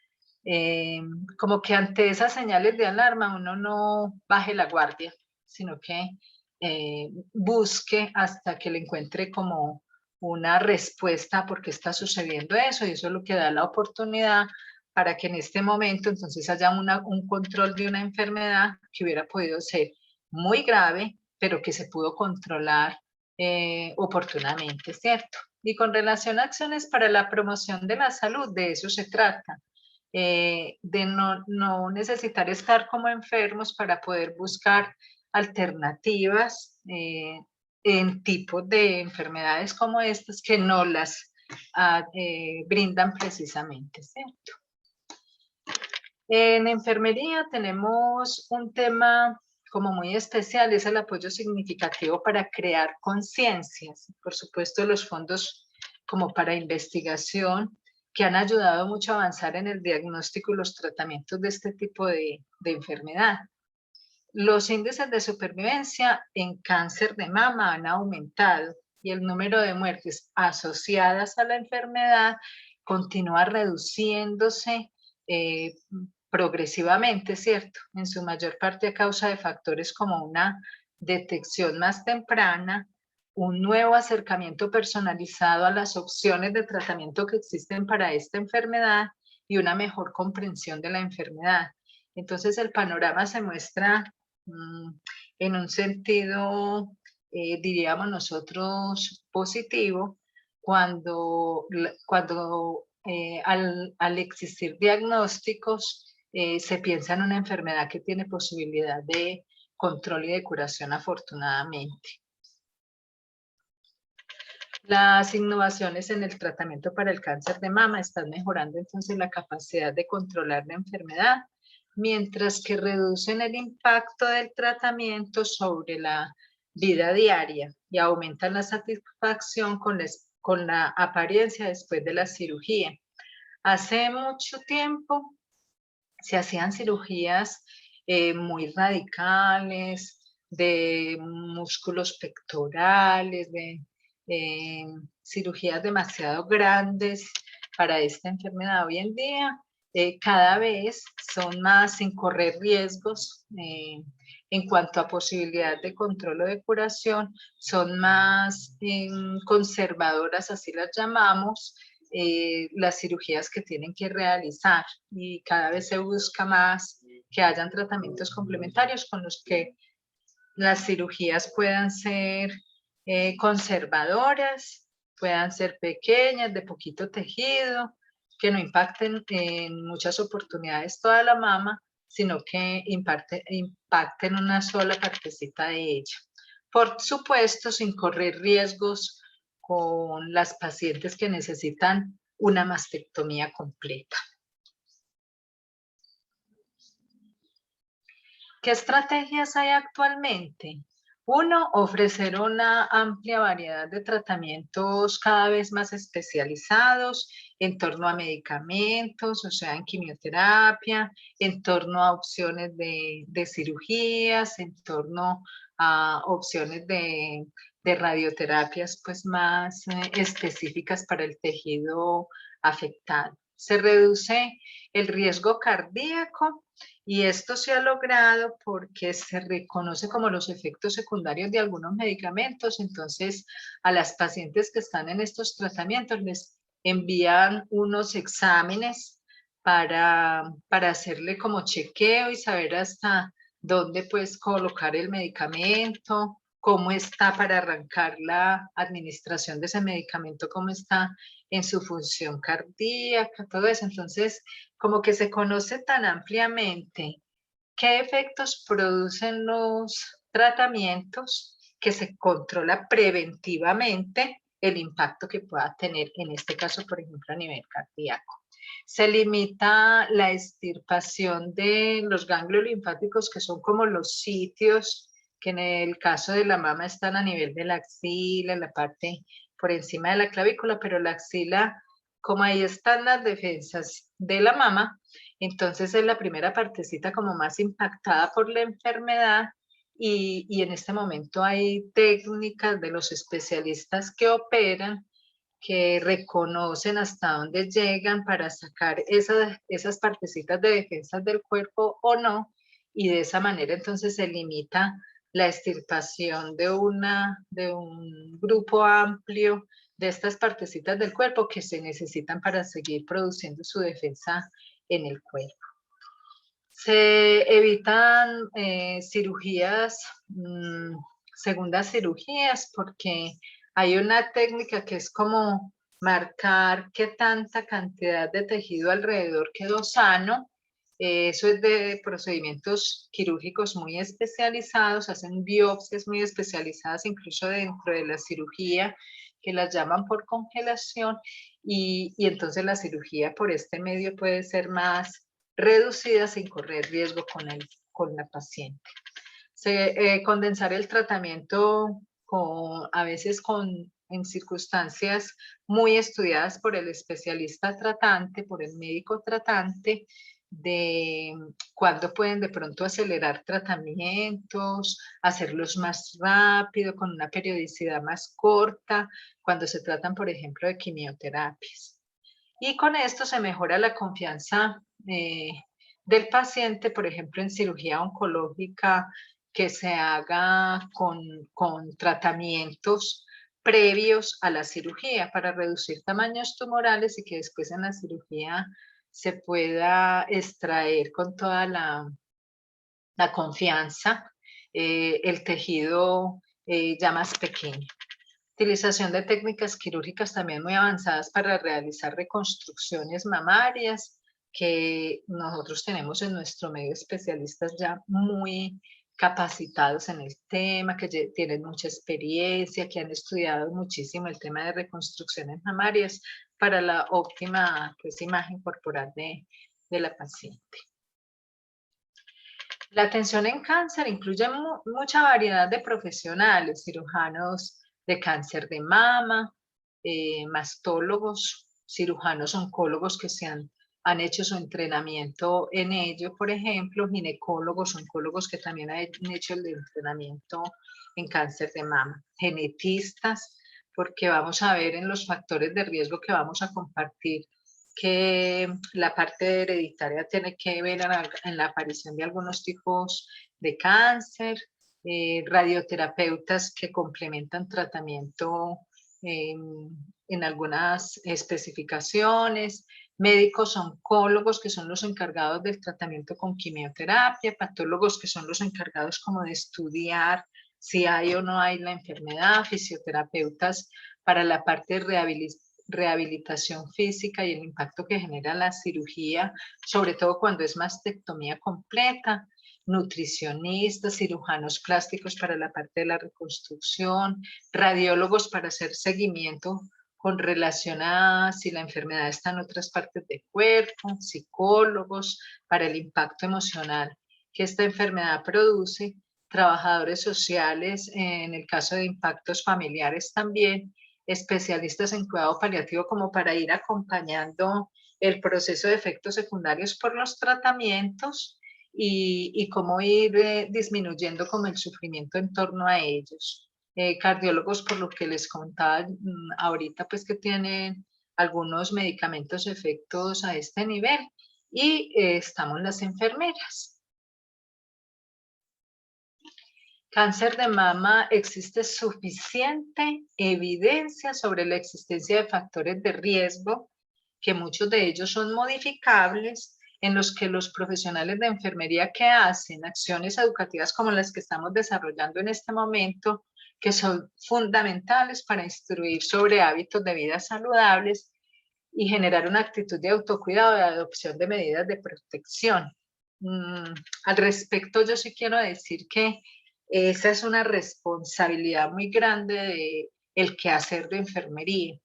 [SPEAKER 4] como que ante esas señales de alarma uno no baje la guardia, sino que busque hasta que le encuentre como una respuesta a por qué está sucediendo eso, y eso es lo que da la oportunidad para que en este momento entonces haya un control de una enfermedad que hubiera podido ser muy grave, pero que se pudo controlar oportunamente, ¿cierto? Y con relación a acciones para la promoción de la salud, de eso se trata. De no necesitar estar como enfermos para poder buscar alternativas en tipos de enfermedades como estas que no las brindan precisamente, ¿cierto? En enfermería tenemos un tema como muy especial, es el apoyo significativo para crear conciencias. Por supuesto, los fondos como para investigación que han ayudado mucho a avanzar en el diagnóstico y los tratamientos de este tipo de enfermedad. Los índices de supervivencia en cáncer de mama han aumentado y el número de muertes asociadas a la enfermedad continúa reduciéndose progresivamente, ¿cierto? En su mayor parte a causa de factores como una detección más temprana, un nuevo acercamiento personalizado a las opciones de tratamiento que existen para esta enfermedad y una mejor comprensión de la enfermedad. Entonces el panorama se muestra en un sentido, diríamos nosotros, positivo, cuando al existir diagnósticos se piensa en una enfermedad que tiene posibilidad de control y de curación afortunadamente. Las innovaciones en el tratamiento para el cáncer de mama están mejorando entonces la capacidad de controlar la enfermedad, mientras que reducen el impacto del tratamiento sobre la vida diaria y aumentan la satisfacción con la apariencia después de la cirugía. Hace mucho tiempo se hacían cirugías muy radicales, de músculos pectorales, de cirugías demasiado grandes para esta enfermedad. Hoy en día cada vez son más sin correr riesgos en cuanto a posibilidad de control o de curación, son más conservadoras, así las llamamos, las cirugías que tienen que realizar, y cada vez se busca más que hayan tratamientos complementarios con los que las cirugías puedan ser conservadoras, puedan ser pequeñas, de poquito tejido, que no impacten en muchas oportunidades toda la mama, sino que impacten una sola partecita de ella. Por supuesto, sin correr riesgos con las pacientes que necesitan una mastectomía completa. ¿Qué estrategias hay actualmente? Uno, ofrecer una amplia variedad de tratamientos cada vez más especializados en torno a medicamentos, o sea, en quimioterapia, en torno a opciones de cirugías, en torno a opciones de radioterapias pues más específicas para el tejido afectado. Se reduce el riesgo cardíaco, y esto se ha logrado porque se reconoce como los efectos secundarios de algunos medicamentos. Entonces, a las pacientes que están en estos tratamientos les envían unos exámenes para hacerle como chequeo y saber hasta dónde puedes colocar el medicamento, cómo está para arrancar la administración de ese medicamento, cómo está en su función cardíaca, todo eso. Entonces, como que se conoce tan ampliamente qué efectos producen los tratamientos, que se controla preventivamente el impacto que pueda tener, en este caso, por ejemplo, a nivel cardíaco. Se limita la extirpación de los ganglios linfáticos, que son como los sitios que en el caso de la mama están a nivel de la axila, en la parte por encima de la clavícula, pero la axila, como ahí están las defensas de la mama, entonces es la primera partecita como más impactada por la enfermedad, y en este momento hay técnicas de los especialistas que operan que reconocen hasta dónde llegan para sacar esas partecitas de defensas del cuerpo o no, y de esa manera entonces se limita la extirpación de un grupo amplio de estas partecitas del cuerpo que se necesitan para seguir produciendo su defensa en el cuerpo. Se evitan cirugías, segundas cirugías, porque hay una técnica que es como marcar qué tanta cantidad de tejido alrededor quedó sano. Eso es de procedimientos quirúrgicos muy especializados, hacen biopsias muy especializadas incluso dentro de la cirugía, que las llaman por congelación, y entonces la cirugía por este medio puede ser más reducida sin correr riesgo con la paciente. Condensar el tratamiento a veces en circunstancias muy estudiadas por el especialista tratante, por el médico tratante, de cuándo pueden de pronto acelerar tratamientos, hacerlos más rápido, con una periodicidad más corta, cuando se tratan, por ejemplo, de quimioterapias. Y con esto se mejora la confianza del paciente, por ejemplo, en cirugía oncológica, que se haga con tratamientos previos a la cirugía para reducir tamaños tumorales y que después en la cirugía se pueda extraer con toda la confianza el tejido ya más pequeño. Utilización de técnicas quirúrgicas también muy avanzadas para realizar reconstrucciones mamarias, que nosotros tenemos en nuestro medio especialistas ya muy capacitados en el tema, que tienen mucha experiencia, que han estudiado muchísimo el tema de reconstrucciones mamarias para la óptima imagen corporal de la paciente. La atención en cáncer incluye mucha variedad de profesionales, cirujanos de cáncer de mama, mastólogos, cirujanos oncólogos que han hecho su entrenamiento en ello, por ejemplo, ginecólogos, oncólogos que también han hecho el entrenamiento en cáncer de mama, genetistas, porque vamos a ver en los factores de riesgo que vamos a compartir que la parte hereditaria tiene que ver en la aparición de algunos tipos de cáncer, radioterapeutas que complementan tratamiento en algunas especificaciones, médicos oncólogos que son los encargados del tratamiento con quimioterapia, patólogos que son los encargados como de estudiar si hay o no hay la enfermedad, fisioterapeutas para la parte de rehabilitación física y el impacto que genera la cirugía, sobre todo cuando es mastectomía completa, nutricionistas, cirujanos plásticos para la parte de la reconstrucción, radiólogos para hacer seguimiento con relación a si la enfermedad está en otras partes del cuerpo, psicólogos para el impacto emocional que esta enfermedad produce, trabajadores sociales en el caso de impactos familiares también, especialistas en cuidado paliativo como para ir acompañando el proceso de efectos secundarios por los tratamientos y cómo ir disminuyendo como el sufrimiento en torno a ellos. Cardiólogos, por lo que les contaba ahorita, pues que tienen algunos medicamentos efectos a este nivel, y estamos las enfermeras. Cáncer de mama, existe suficiente evidencia sobre la existencia de factores de riesgo, que muchos de ellos son modificables, en los que los profesionales de enfermería que hacen acciones educativas como las que estamos desarrollando en este momento, que son fundamentales para instruir sobre hábitos de vida saludables y generar una actitud de autocuidado y adopción de medidas de protección. Al respecto, yo sí quiero decir que esa es una responsabilidad muy grande de el quehacer de enfermería.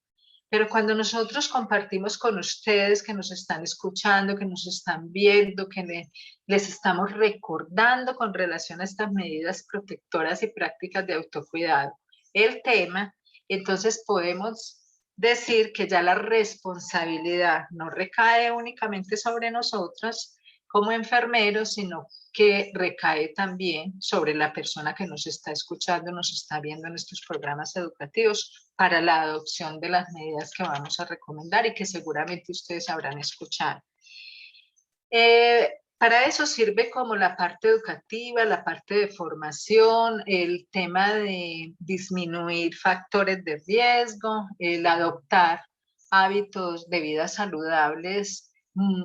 [SPEAKER 4] Pero cuando nosotros compartimos con ustedes que nos están escuchando, que nos están viendo, que les estamos recordando con relación a estas medidas protectoras y prácticas de autocuidado el tema, entonces podemos decir que ya la responsabilidad no recae únicamente sobre nosotras como enfermeros, sino que recae también sobre la persona que nos está escuchando, nos está viendo en estos programas educativos para la adopción de las medidas que vamos a recomendar y que seguramente ustedes habrán escuchado. Para eso sirve como la parte educativa, la parte de formación, el tema de disminuir factores de riesgo, el adoptar hábitos de vida saludables,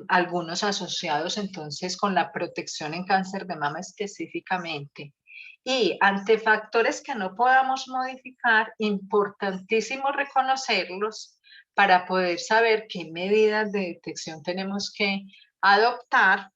[SPEAKER 4] algunos asociados entonces con la protección en cáncer de mama específicamente. Y ante factores que no podamos modificar, importantísimo reconocerlos para poder saber qué medidas de detección tenemos que adoptar.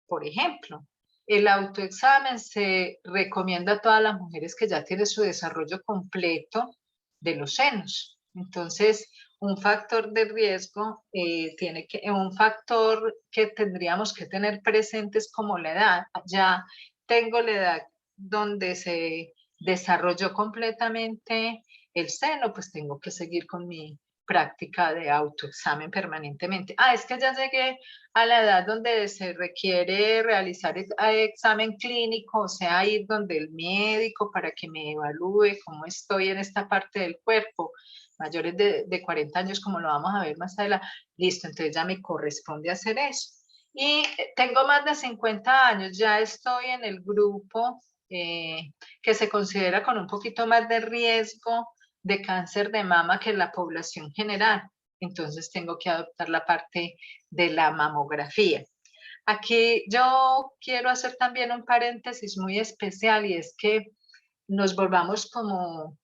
[SPEAKER 4] Por ejemplo, el autoexamen se recomienda a todas las mujeres que ya tienen su desarrollo completo de los senos. Entonces, un factor de riesgo, un factor que tendríamos que tener presentes como la edad. Ya tengo la edad donde se desarrolló completamente el seno, pues tengo que seguir con mi práctica de autoexamen permanentemente. Es que ya llegué a la edad donde se requiere realizar examen clínico, o sea, ir donde el médico para que me evalúe cómo estoy en esta parte del cuerpo, mayores de 40 años, como lo vamos a ver más adelante. Listo, entonces ya me corresponde hacer eso. Y tengo más de 50 años, ya estoy en el grupo que se considera con un poquito más de riesgo de cáncer de mama que la población general. Entonces tengo que adoptar la parte de la mamografía. Aquí yo quiero hacer también un paréntesis muy especial y es que nos volvamos como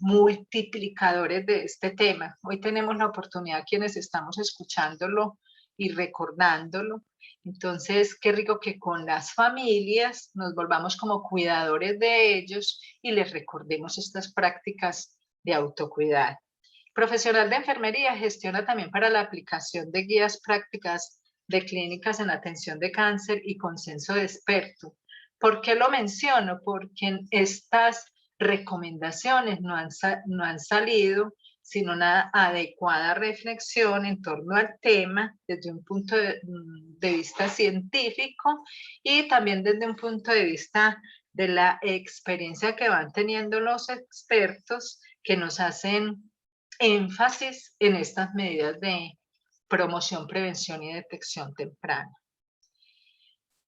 [SPEAKER 4] multiplicadores de este tema. Hoy tenemos la oportunidad, quienes estamos escuchándolo y recordándolo. Entonces, qué rico que con las familias nos volvamos como cuidadores de ellos y les recordemos estas prácticas de autocuidado. Profesional de enfermería gestiona también para la aplicación de guías prácticas de clínicas en atención de cáncer y consenso de experto. ¿Por qué lo menciono? Porque estas recomendaciones no han salido sin una adecuada reflexión en torno al tema desde un punto de vista científico y también desde un punto de vista de la experiencia que van teniendo los expertos que nos hacen énfasis en estas medidas de promoción, prevención y detección temprana.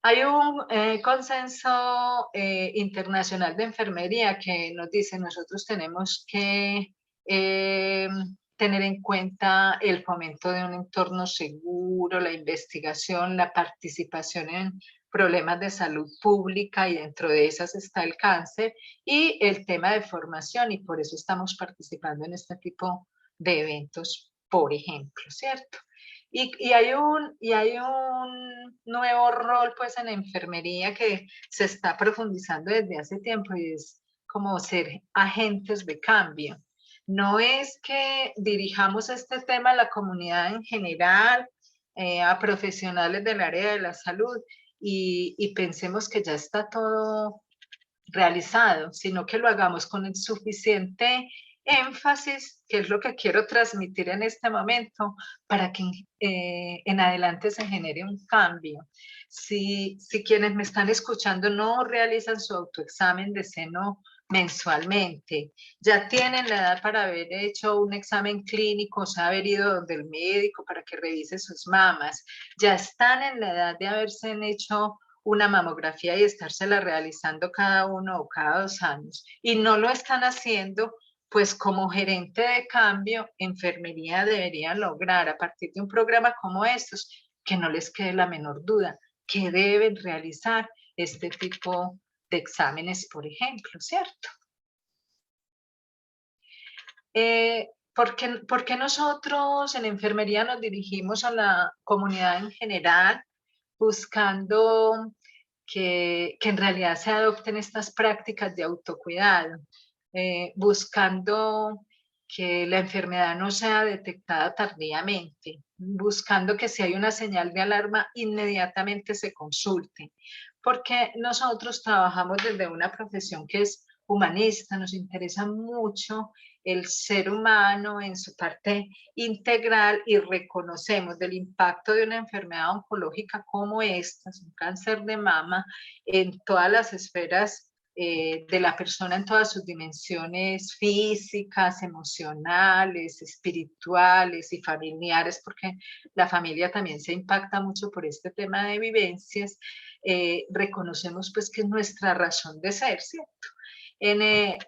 [SPEAKER 4] Hay un consenso internacional de enfermería que nos dice nosotros tenemos que tener en cuenta el fomento de un entorno seguro, la investigación, la participación en problemas de salud pública y dentro de esas está el cáncer y el tema de formación y por eso estamos participando en este tipo de eventos, por ejemplo, ¿cierto? Y hay un nuevo rol pues en la enfermería que se está profundizando desde hace tiempo y es como ser agentes de cambio. No es que dirijamos este tema a la comunidad en general, a profesionales del área de la salud y pensemos que ya está todo realizado, sino que lo hagamos con el suficiente énfasis, que es lo que quiero transmitir en este momento, para que en adelante se genere un cambio. Si quienes me están escuchando no realizan su autoexamen de seno mensualmente, ya tienen la edad para haber hecho un examen clínico, o sea, haber ido donde el médico para que revise sus mamas, ya están en la edad de haberse hecho una mamografía y estársela realizando cada 1 o cada 2 años y no lo están haciendo, pues como gerente de cambio, enfermería debería lograr a partir de un programa como estos, que no les quede la menor duda, que deben realizar este tipo de exámenes, por ejemplo, ¿cierto? ¿Por qué nosotros en enfermería nos dirigimos a la comunidad en general buscando que en realidad se adopten estas prácticas de autocuidado, buscando que la enfermedad no sea detectada tardíamente, buscando que si hay una señal de alarma inmediatamente se consulte, porque nosotros trabajamos desde una profesión que es humanista, nos interesa mucho el ser humano en su parte integral y reconocemos del impacto de una enfermedad oncológica como esta, un cáncer de mama, en todas las esferas de la persona, en todas sus dimensiones físicas, emocionales, espirituales y familiares, porque la familia también se impacta mucho por este tema de vivencias, reconocemos pues que es nuestra razón de ser, ¿cierto?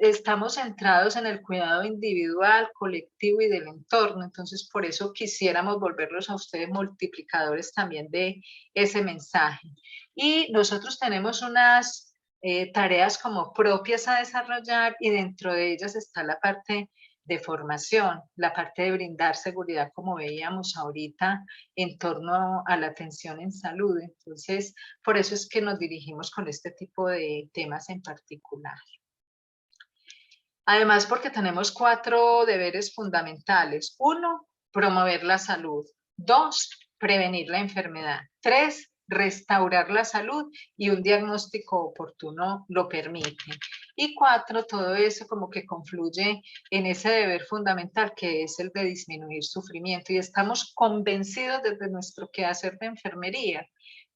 [SPEAKER 4] Estamos centrados en el cuidado individual, colectivo y del entorno, entonces por eso quisiéramos volverlos a ustedes multiplicadores también de ese mensaje. Y nosotros tenemos unas tareas como propias a desarrollar y dentro de ellas está la parte de formación, la parte de brindar seguridad, como veíamos ahorita, en torno a la atención en salud. Entonces, por eso es que nos dirigimos con este tipo de temas en particular. Además, porque tenemos 4 deberes fundamentales. 1, promover la salud. 2, prevenir la enfermedad. 3, restaurar la salud y un diagnóstico oportuno lo permite. Y 4, todo eso como que confluye en ese deber fundamental que es el de disminuir sufrimiento. Y estamos convencidos desde nuestro quehacer de enfermería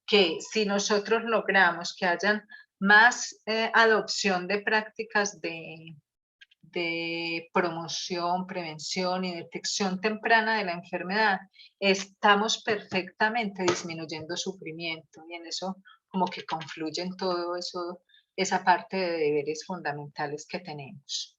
[SPEAKER 4] que si nosotros logramos que hayan más adopción de prácticas de promoción, prevención y detección temprana de la enfermedad, estamos perfectamente disminuyendo sufrimiento y en eso como que confluye en todo eso, esa parte de deberes fundamentales que tenemos.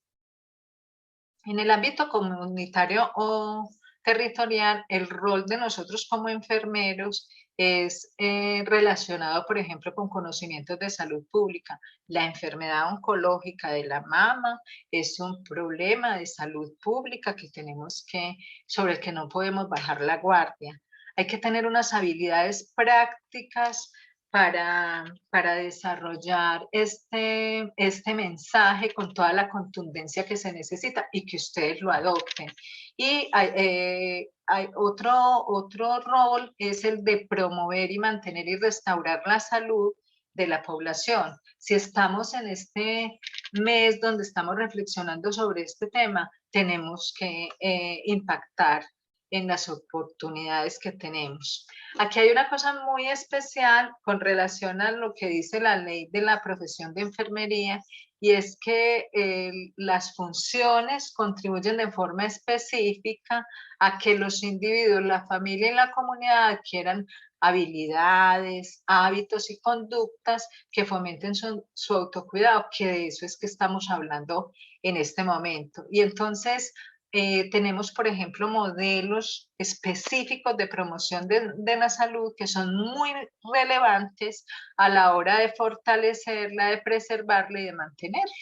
[SPEAKER 4] En el ámbito comunitario o territorial, el rol de nosotros como enfermeros es relacionado, por ejemplo, con conocimientos de salud pública. La enfermedad oncológica de la mama es un problema de salud pública que tenemos que, sobre el que no podemos bajar la guardia. Hay que tener unas habilidades prácticas para desarrollar este mensaje con toda la contundencia que se necesita y que ustedes lo adopten. Y hay otro rol es el de promover y mantener y restaurar la salud de la población. Si estamos en este mes donde estamos reflexionando sobre este tema, tenemos que impactar en las oportunidades que tenemos. Aquí hay una cosa muy especial con relación a lo que dice la ley de la profesión de enfermería y es que las funciones contribuyen de forma específica a que los individuos, la familia y la comunidad adquieran habilidades, hábitos y conductas que fomenten su autocuidado, que de eso es que estamos hablando en este momento. Y entonces tenemos, por ejemplo, modelos específicos de promoción de la salud que son muy relevantes a la hora de fortalecerla, de preservarla y de mantenerla.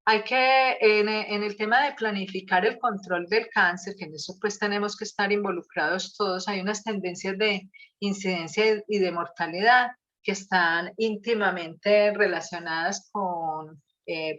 [SPEAKER 4] Hay que, en el tema de planificar el control del cáncer, que en eso pues tenemos que estar involucrados todos, hay unas tendencias de incidencia y de mortalidad que están íntimamente relacionadas con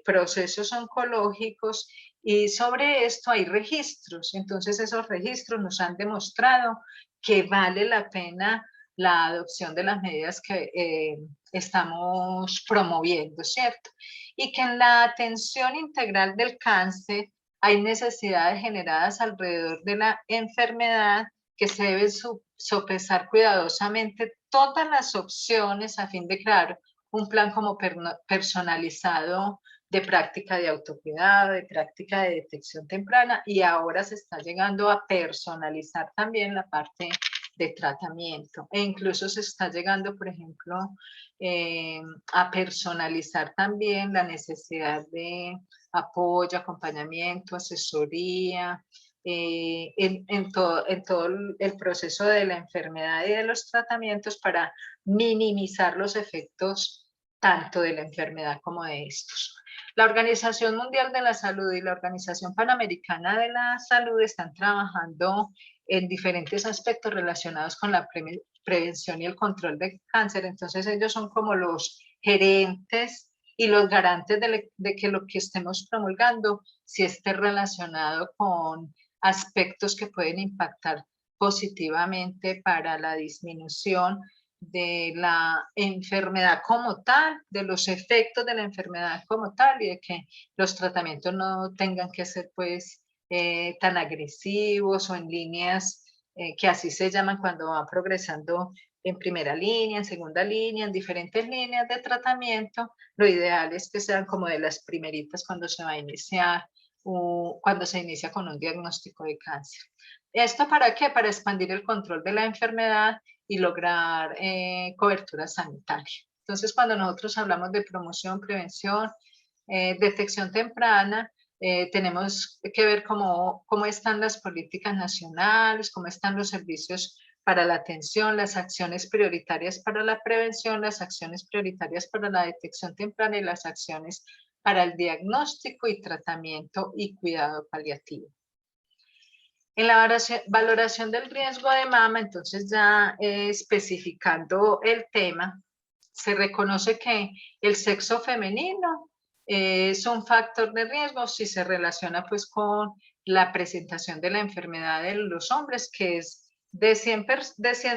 [SPEAKER 4] procesos oncológicos y sobre esto hay registros. Entonces esos registros nos han demostrado que vale la pena la adopción de las medidas que estamos promoviendo, ¿cierto? Y que en la atención integral del cáncer hay necesidades generadas alrededor de la enfermedad que se deben sopesar cuidadosamente todas las opciones a fin de crear un plan como personalizado de práctica de autocuidado, de práctica de detección temprana y ahora se está llegando a personalizar también la parte de tratamiento e incluso se está llegando, por ejemplo, a personalizar también la necesidad de apoyo, acompañamiento, asesoría, en todo el proceso de la enfermedad y de los tratamientos para minimizar los efectos tanto de la enfermedad como de estos. La Organización Mundial de la Salud y la Organización Panamericana de la Salud están trabajando en diferentes aspectos relacionados con la prevención y el control del cáncer. Entonces ellos son como los gerentes y los garantes de que lo que estemos promulgando sí esté relacionado con aspectos que pueden impactar positivamente para la disminución de la enfermedad como tal, de los efectos de la enfermedad como tal y de que los tratamientos no tengan que ser pues tan agresivos o en líneas que así se llaman cuando van progresando en primera línea, en segunda línea, en diferentes líneas de tratamiento. Lo ideal es que sean como de las primeritas cuando se va a iniciar o cuando se inicia con un diagnóstico de cáncer. ¿Esto para qué? Para expandir el control de la enfermedad y lograr cobertura sanitaria. Entonces, cuando nosotros hablamos de promoción, prevención, detección temprana, tenemos que ver cómo están las políticas nacionales, cómo están los servicios para la atención, las acciones prioritarias para la prevención, las acciones prioritarias para la detección temprana y las acciones para el diagnóstico y tratamiento y cuidado paliativo. En la valoración del riesgo de mama, entonces ya especificando el tema, se reconoce que el sexo femenino es un factor de riesgo si se relaciona pues con la presentación de la enfermedad de los hombres, que es de 100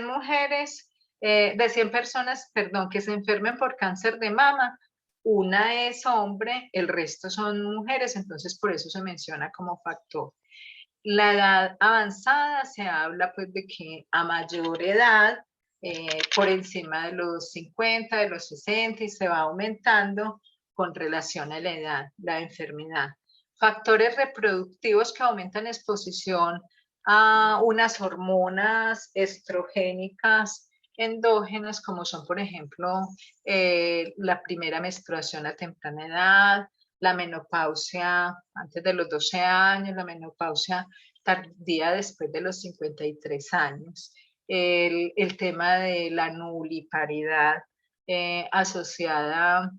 [SPEAKER 4] mujeres, de 100 personas, perdón, que se enfermen por cáncer de mama, una es hombre, el resto son mujeres, entonces por eso se menciona como factor. La edad avanzada se habla pues de que a mayor edad, por encima de los 50, de los 60 y se va aumentando con relación a la edad, la enfermedad. Factores reproductivos que aumentan exposición a unas hormonas estrogénicas endógenas como son por ejemplo la primera menstruación a temprana edad, la menopausia antes de los 12 años, la menopausia tardía después de los 53 años, el tema de la nuliparidad asociada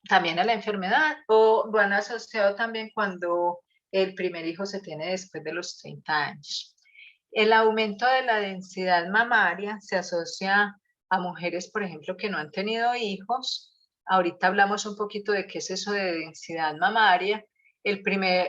[SPEAKER 4] también a la enfermedad o lo han asociado también cuando el primer hijo se tiene después de los 30 años. El aumento de la densidad mamaria se asocia a mujeres, por ejemplo, que no han tenido hijos. Ahorita hablamos un poquito de qué es eso de densidad mamaria.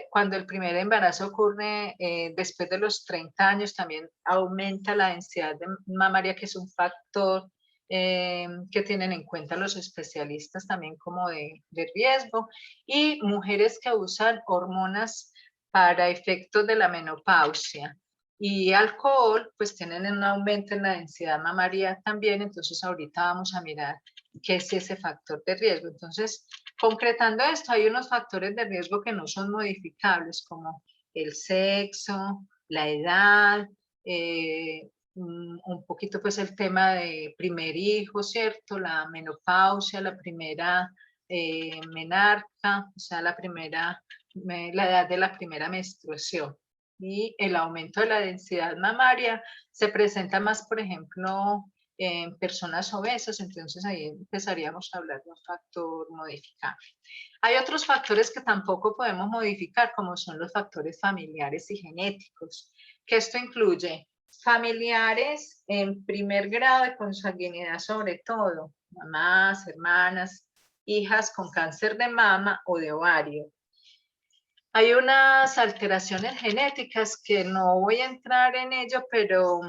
[SPEAKER 4] Cuando el primer embarazo ocurre después de los 30 años, también aumenta la densidad mamaria, que es un factor que tienen en cuenta los especialistas también como de riesgo. Y mujeres que usan hormonas para efectos de la menopausia y alcohol, pues tienen un aumento en la densidad mamaria también, entonces ahorita vamos a mirar qué es ese factor de riesgo. Entonces, concretando esto, hay unos factores de riesgo que no son modificables, como el sexo, la edad, un poquito pues el tema de primer hijo, ¿cierto? La menopausia, la primera menarca, o sea, la edad de la primera menstruación. Y el aumento de la densidad mamaria se presenta más, por ejemplo, en personas obesas, entonces ahí empezaríamos a hablar de un factor modificable. Hay otros factores que tampoco podemos modificar, como son los factores familiares y genéticos, que esto incluye familiares en primer grado de consanguinidad sobre todo, mamás, hermanas, hijas con cáncer de mama o de ovario. Hay unas alteraciones genéticas que no voy a entrar en ello, pero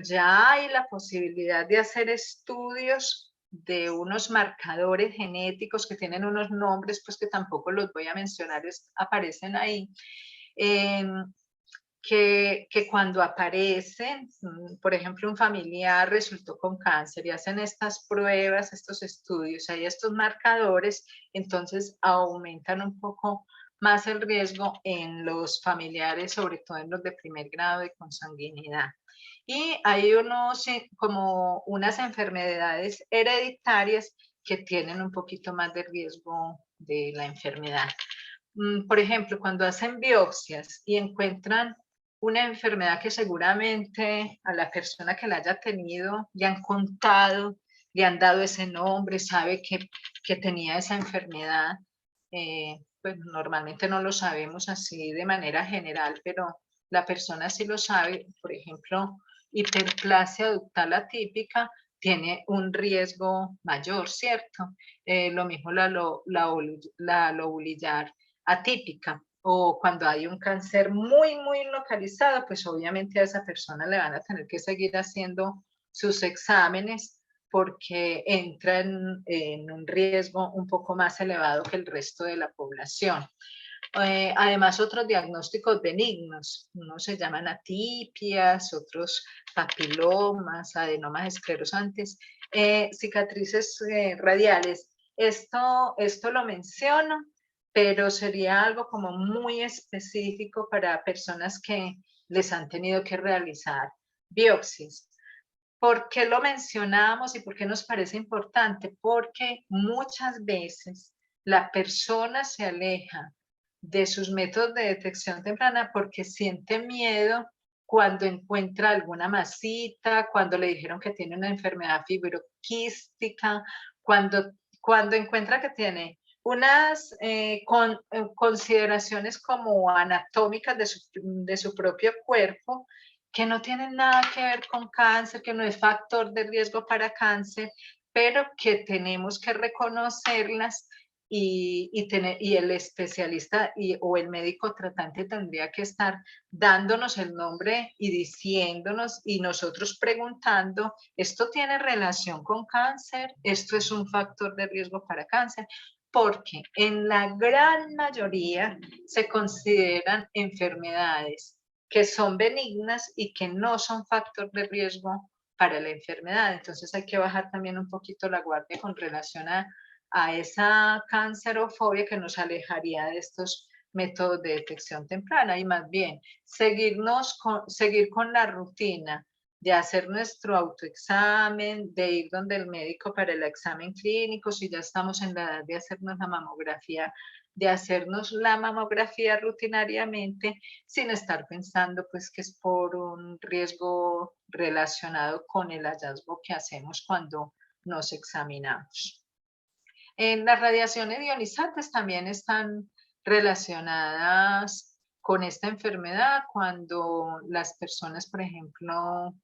[SPEAKER 4] ya hay la posibilidad de hacer estudios de unos marcadores genéticos que tienen unos nombres, pues que tampoco los voy a mencionar, aparecen ahí, que cuando aparecen, por ejemplo, un familiar resultó con cáncer y hacen estas pruebas, estos estudios, hay estos marcadores, entonces aumentan un poco más el riesgo en los familiares, sobre todo en los de primer grado de consanguinidad. Y hay como unas enfermedades hereditarias que tienen un poquito más de riesgo de la enfermedad. Por ejemplo, cuando hacen biopsias y encuentran una enfermedad que seguramente a la persona que la haya tenido le han contado, le han dado ese nombre, sabe que tenía esa enfermedad, pues normalmente no lo sabemos así de manera general, pero la persona sí lo sabe. Por ejemplo, hiperplasia ductal atípica tiene un riesgo mayor, ¿cierto? Lo mismo la lobulillar atípica, o cuando hay un cáncer muy, muy localizado, pues obviamente a esa persona le van a tener que seguir haciendo sus exámenes porque entra en un riesgo un poco más elevado que el resto de la población. Además, otros diagnósticos benignos, unos se llaman atipias, otros papilomas, adenomas esclerosantes, cicatrices radiales. Esto lo menciono, pero sería algo como muy específico para personas que les han tenido que realizar biopsias. ¿Por qué lo mencionamos y por qué nos parece importante? Porque muchas veces la persona se aleja de sus métodos de detección temprana porque siente miedo cuando encuentra alguna masita, cuando le dijeron que tiene una enfermedad fibroquística, cuando encuentra que tiene unas consideraciones como anatómicas de su propio cuerpo que no tienen nada que ver con cáncer, que no es factor de riesgo para cáncer, pero que tenemos que reconocerlas y el especialista o el médico tratante tendría que estar dándonos el nombre y diciéndonos y nosotros preguntando, ¿esto tiene relación con cáncer? ¿Esto es un factor de riesgo para cáncer? Porque en la gran mayoría se consideran enfermedades que son benignas y que no son factor de riesgo para la enfermedad. Entonces hay que bajar también un poquito la guardia con relación a esa cancerofobia que nos alejaría de estos métodos de detección temprana y más bien seguir con la rutina de hacer nuestro autoexamen, de ir donde el médico para el examen clínico, si ya estamos en la edad de hacernos la mamografía, de hacernos la mamografía rutinariamente sin estar pensando pues que es por un riesgo relacionado con el hallazgo que hacemos cuando nos examinamos. Las radiaciones ionizantes también están relacionadas con esta enfermedad cuando las personas, por ejemplo,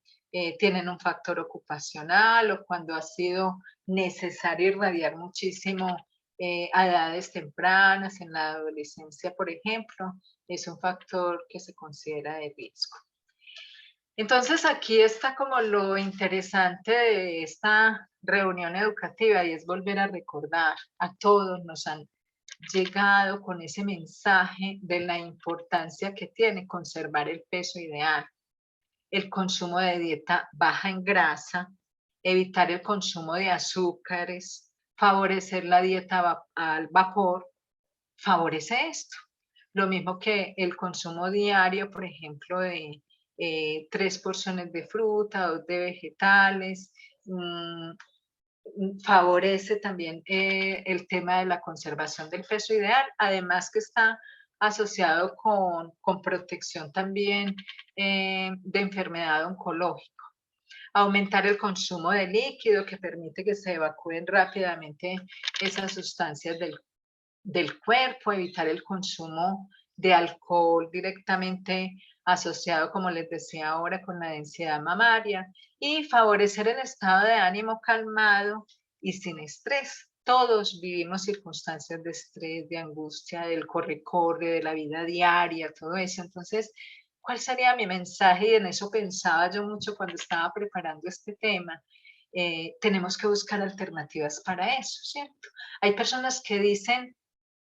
[SPEAKER 4] tienen un factor ocupacional o cuando ha sido necesario irradiar muchísimo a edades tempranas, en la adolescencia, por ejemplo, es un factor que se considera de riesgo. Entonces aquí está como lo interesante de esta reunión educativa y es volver a recordar, a todos nos han llegado con ese mensaje de la importancia que tiene conservar el peso ideal, el consumo de dieta baja en grasa, evitar el consumo de azúcares, favorecer la dieta al vapor, favorece esto. Lo mismo que el consumo diario, por ejemplo, de 3 porciones de fruta, 2 de vegetales, favorece también el tema de la conservación del peso ideal, además que está asociado con protección también de enfermedad oncológica. Aumentar el consumo de líquido que permite que se evacúen rápidamente esas sustancias del cuerpo, evitar el consumo de alcohol directamente asociado, como les decía ahora, con la densidad mamaria y favorecer el estado de ánimo calmado y sin estrés. Todos vivimos circunstancias de estrés, de angustia, del corre-corre, de la vida diaria, todo eso. Entonces, ¿cuál sería mi mensaje? Y en eso pensaba yo mucho cuando estaba preparando este tema. Tenemos que buscar alternativas para eso, ¿cierto? Hay personas que dicen,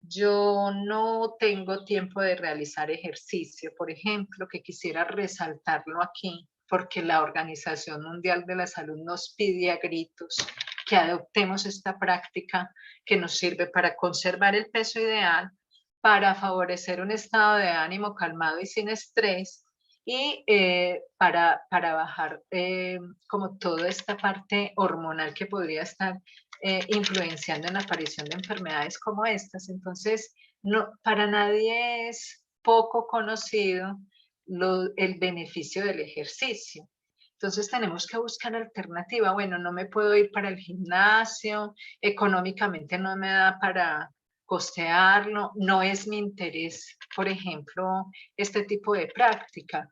[SPEAKER 4] yo no tengo tiempo de realizar ejercicio, por ejemplo, que quisiera resaltarlo aquí, porque la Organización Mundial de la Salud nos pide a gritos que adoptemos esta práctica que nos sirve para conservar el peso ideal, para favorecer un estado de ánimo calmado y sin estrés, y para bajar como toda esta parte hormonal que podría estar influenciando en la aparición de enfermedades como estas. Entonces, no, para nadie es poco conocido el beneficio del ejercicio. Entonces tenemos que buscar alternativa. Bueno, no me puedo ir para el gimnasio, económicamente no me da para costearlo, no es mi interés, por ejemplo, este tipo de práctica,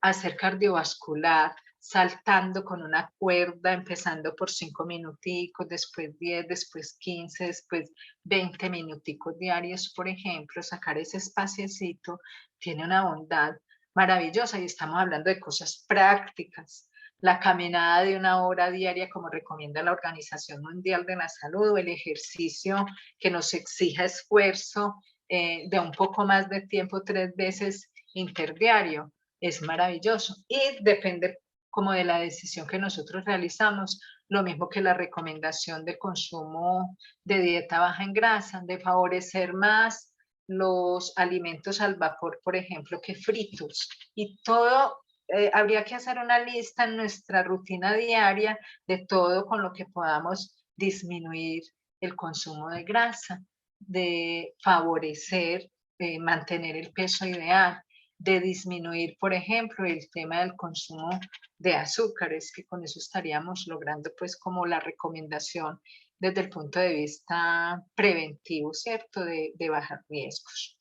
[SPEAKER 4] hacer cardiovascular, saltando con una cuerda, empezando por 5 minuticos, después 10, después 15, después 20 minuticos diarios, por ejemplo, sacar ese espaciecito tiene una bondad maravillosa y estamos hablando de cosas prácticas, la caminada de 1 hora diaria como recomienda la Organización Mundial de la Salud, o el ejercicio que nos exija esfuerzo de un poco más de tiempo, 3 veces interdiario, es maravilloso. Y depende como de la decisión que nosotros realizamos, lo mismo que la recomendación de consumo de dieta baja en grasa, de favorecer más los alimentos al vapor, por ejemplo, que fritos. Y todo, habría que hacer una lista en nuestra rutina diaria de todo con lo que podamos disminuir el consumo de grasa, de favorecer, mantener el peso ideal, de disminuir, por ejemplo, el tema del consumo de azúcares, que con eso estaríamos logrando pues como la recomendación desde el punto de vista preventivo, ¿cierto? De bajar riesgos.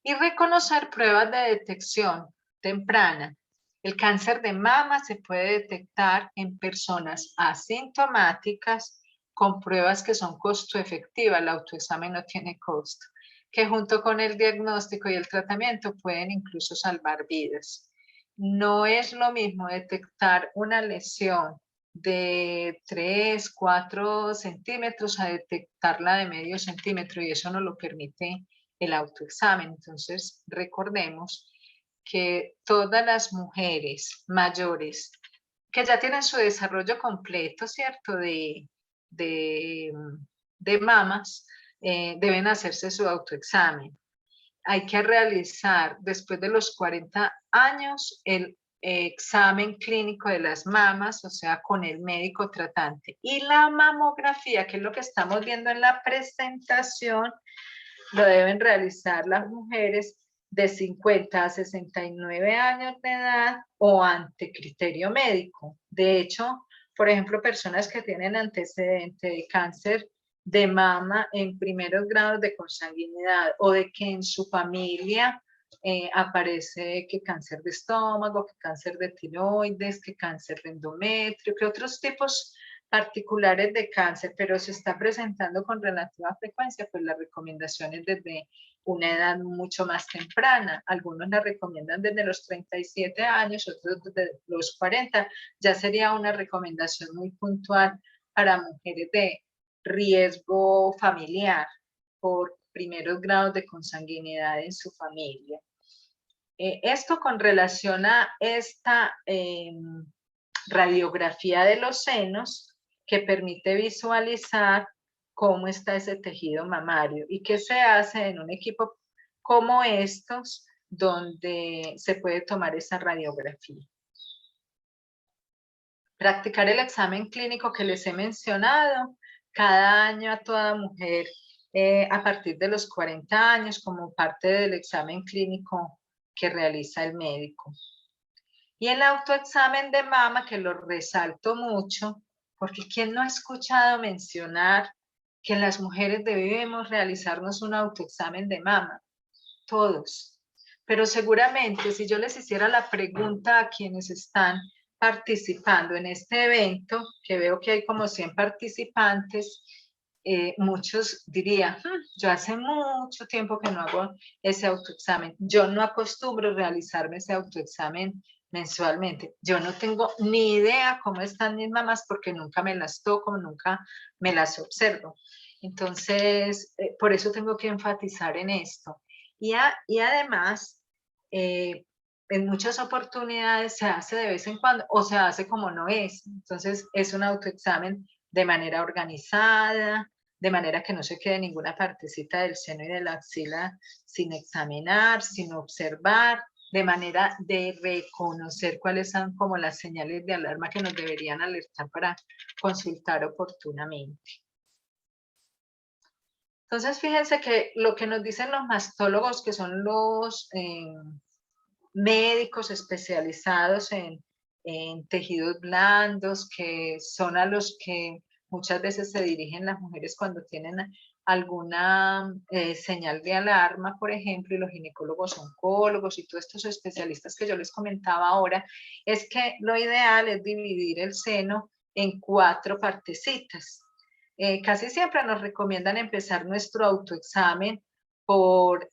[SPEAKER 4] Y reconocer pruebas de detección temprana. El cáncer de mama se puede detectar en personas asintomáticas con pruebas que son costo efectivas. El autoexamen no tiene costo, que junto con el diagnóstico y el tratamiento pueden incluso salvar vidas. No es lo mismo detectar una lesión de 3, 4 centímetros a detectarla de medio centímetro, y eso no lo permite el autoexamen. Entonces, recordemos que todas las mujeres mayores que ya tienen su desarrollo completo, ¿cierto? De mamas, deben hacerse su autoexamen. Hay que realizar después de los 40 años el examen clínico de las mamas, o sea, con el médico tratante. Y la mamografía, que es lo que estamos viendo en la presentación, lo deben realizar las mujeres de 50 a 69 años de edad o ante criterio médico. De hecho, por ejemplo, personas que tienen antecedente de cáncer de mama en primeros grados de consanguinidad, o de que en su familia aparece que cáncer de estómago, que cáncer de tiroides, que cáncer de endometrio, que otros tipos particulares de cáncer, pero se está presentando con relativa frecuencia, pues las recomendaciones desde una edad mucho más temprana. Algunos la recomiendan desde los 37 años, otros desde los 40. Ya sería una recomendación muy puntual para mujeres de riesgo familiar por primeros grados de consanguinidad en su familia. Esto con relación a esta radiografía de los senos, que permite visualizar cómo está ese tejido mamario y qué se hace en un equipo como estos, donde se puede tomar esa radiografía. Practicar el examen clínico que les he mencionado cada año a toda mujer a partir de los 40 años como parte del examen clínico que realiza el médico. Y el autoexamen de mama, que lo resalto mucho, porque ¿quién no ha escuchado mencionar que las mujeres debemos realizarnos un autoexamen de mama? Todos. Pero seguramente si yo les hiciera la pregunta a quienes están participando en este evento, que veo que hay como 100 participantes, muchos dirían, yo hace mucho tiempo que no hago ese autoexamen, yo no acostumbro realizarme ese autoexamen mensualmente, yo no tengo ni idea cómo están mis mamás porque nunca me las toco, nunca me las observo. Entonces, por eso tengo que enfatizar en esto. Y además, en muchas oportunidades se hace de vez en cuando o se hace como no es. Entonces, es un autoexamen de manera organizada, de manera que no se quede ninguna partecita del seno y de la axila sin examinar, sin observar, de manera de reconocer cuáles son como las señales de alarma que nos deberían alertar para consultar oportunamente. Entonces, fíjense que lo que nos dicen los mastólogos, que son los médicos especializados en tejidos blandos, que son a los que muchas veces se dirigen las mujeres cuando tienen alguna señal de alarma, por ejemplo, y los ginecólogos oncólogos y todos estos especialistas que yo les comentaba ahora, es que lo ideal es dividir el seno en 4 partecitas. Casi siempre nos recomiendan empezar nuestro autoexamen por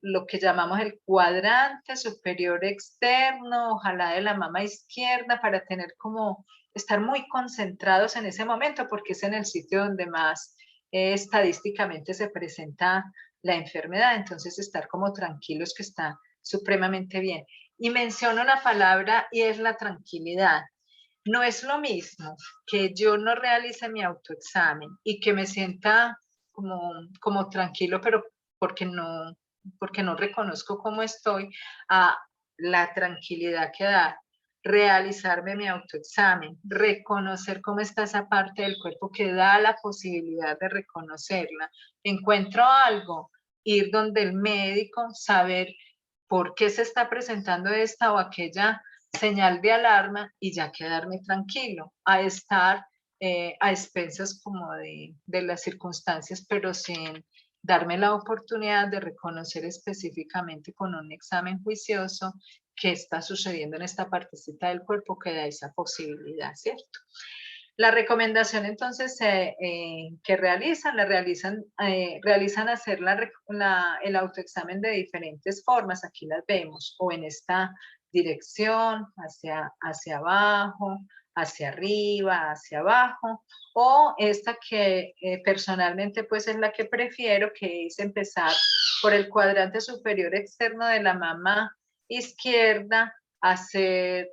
[SPEAKER 4] lo que llamamos el cuadrante superior externo, ojalá de la mama izquierda, para tener como, estar muy concentrados en ese momento, porque es en el sitio donde más estadísticamente se presenta la enfermedad, entonces estar como tranquilos que está supremamente bien. Y menciono una palabra y es la tranquilidad. No es lo mismo que yo no realice mi autoexamen y que me sienta como tranquilo, pero porque no reconozco cómo estoy, a la tranquilidad que da realizarme mi autoexamen, reconocer cómo está esa parte del cuerpo que da la posibilidad de reconocerla. Encuentro algo, ir donde el médico, saber por qué se está presentando esta o aquella señal de alarma y ya quedarme tranquilo, a estar a expensas como de las circunstancias, pero sin darme la oportunidad de reconocer específicamente con un examen juicioso qué está sucediendo en esta partecita del cuerpo que da esa posibilidad, ¿cierto? La recomendación entonces que realizan hacer el autoexamen de diferentes formas, aquí las vemos, o en esta dirección, hacia abajo, hacia arriba, hacia abajo, o esta que personalmente pues es la que prefiero, que es empezar por el cuadrante superior externo de la mama izquierda, hacer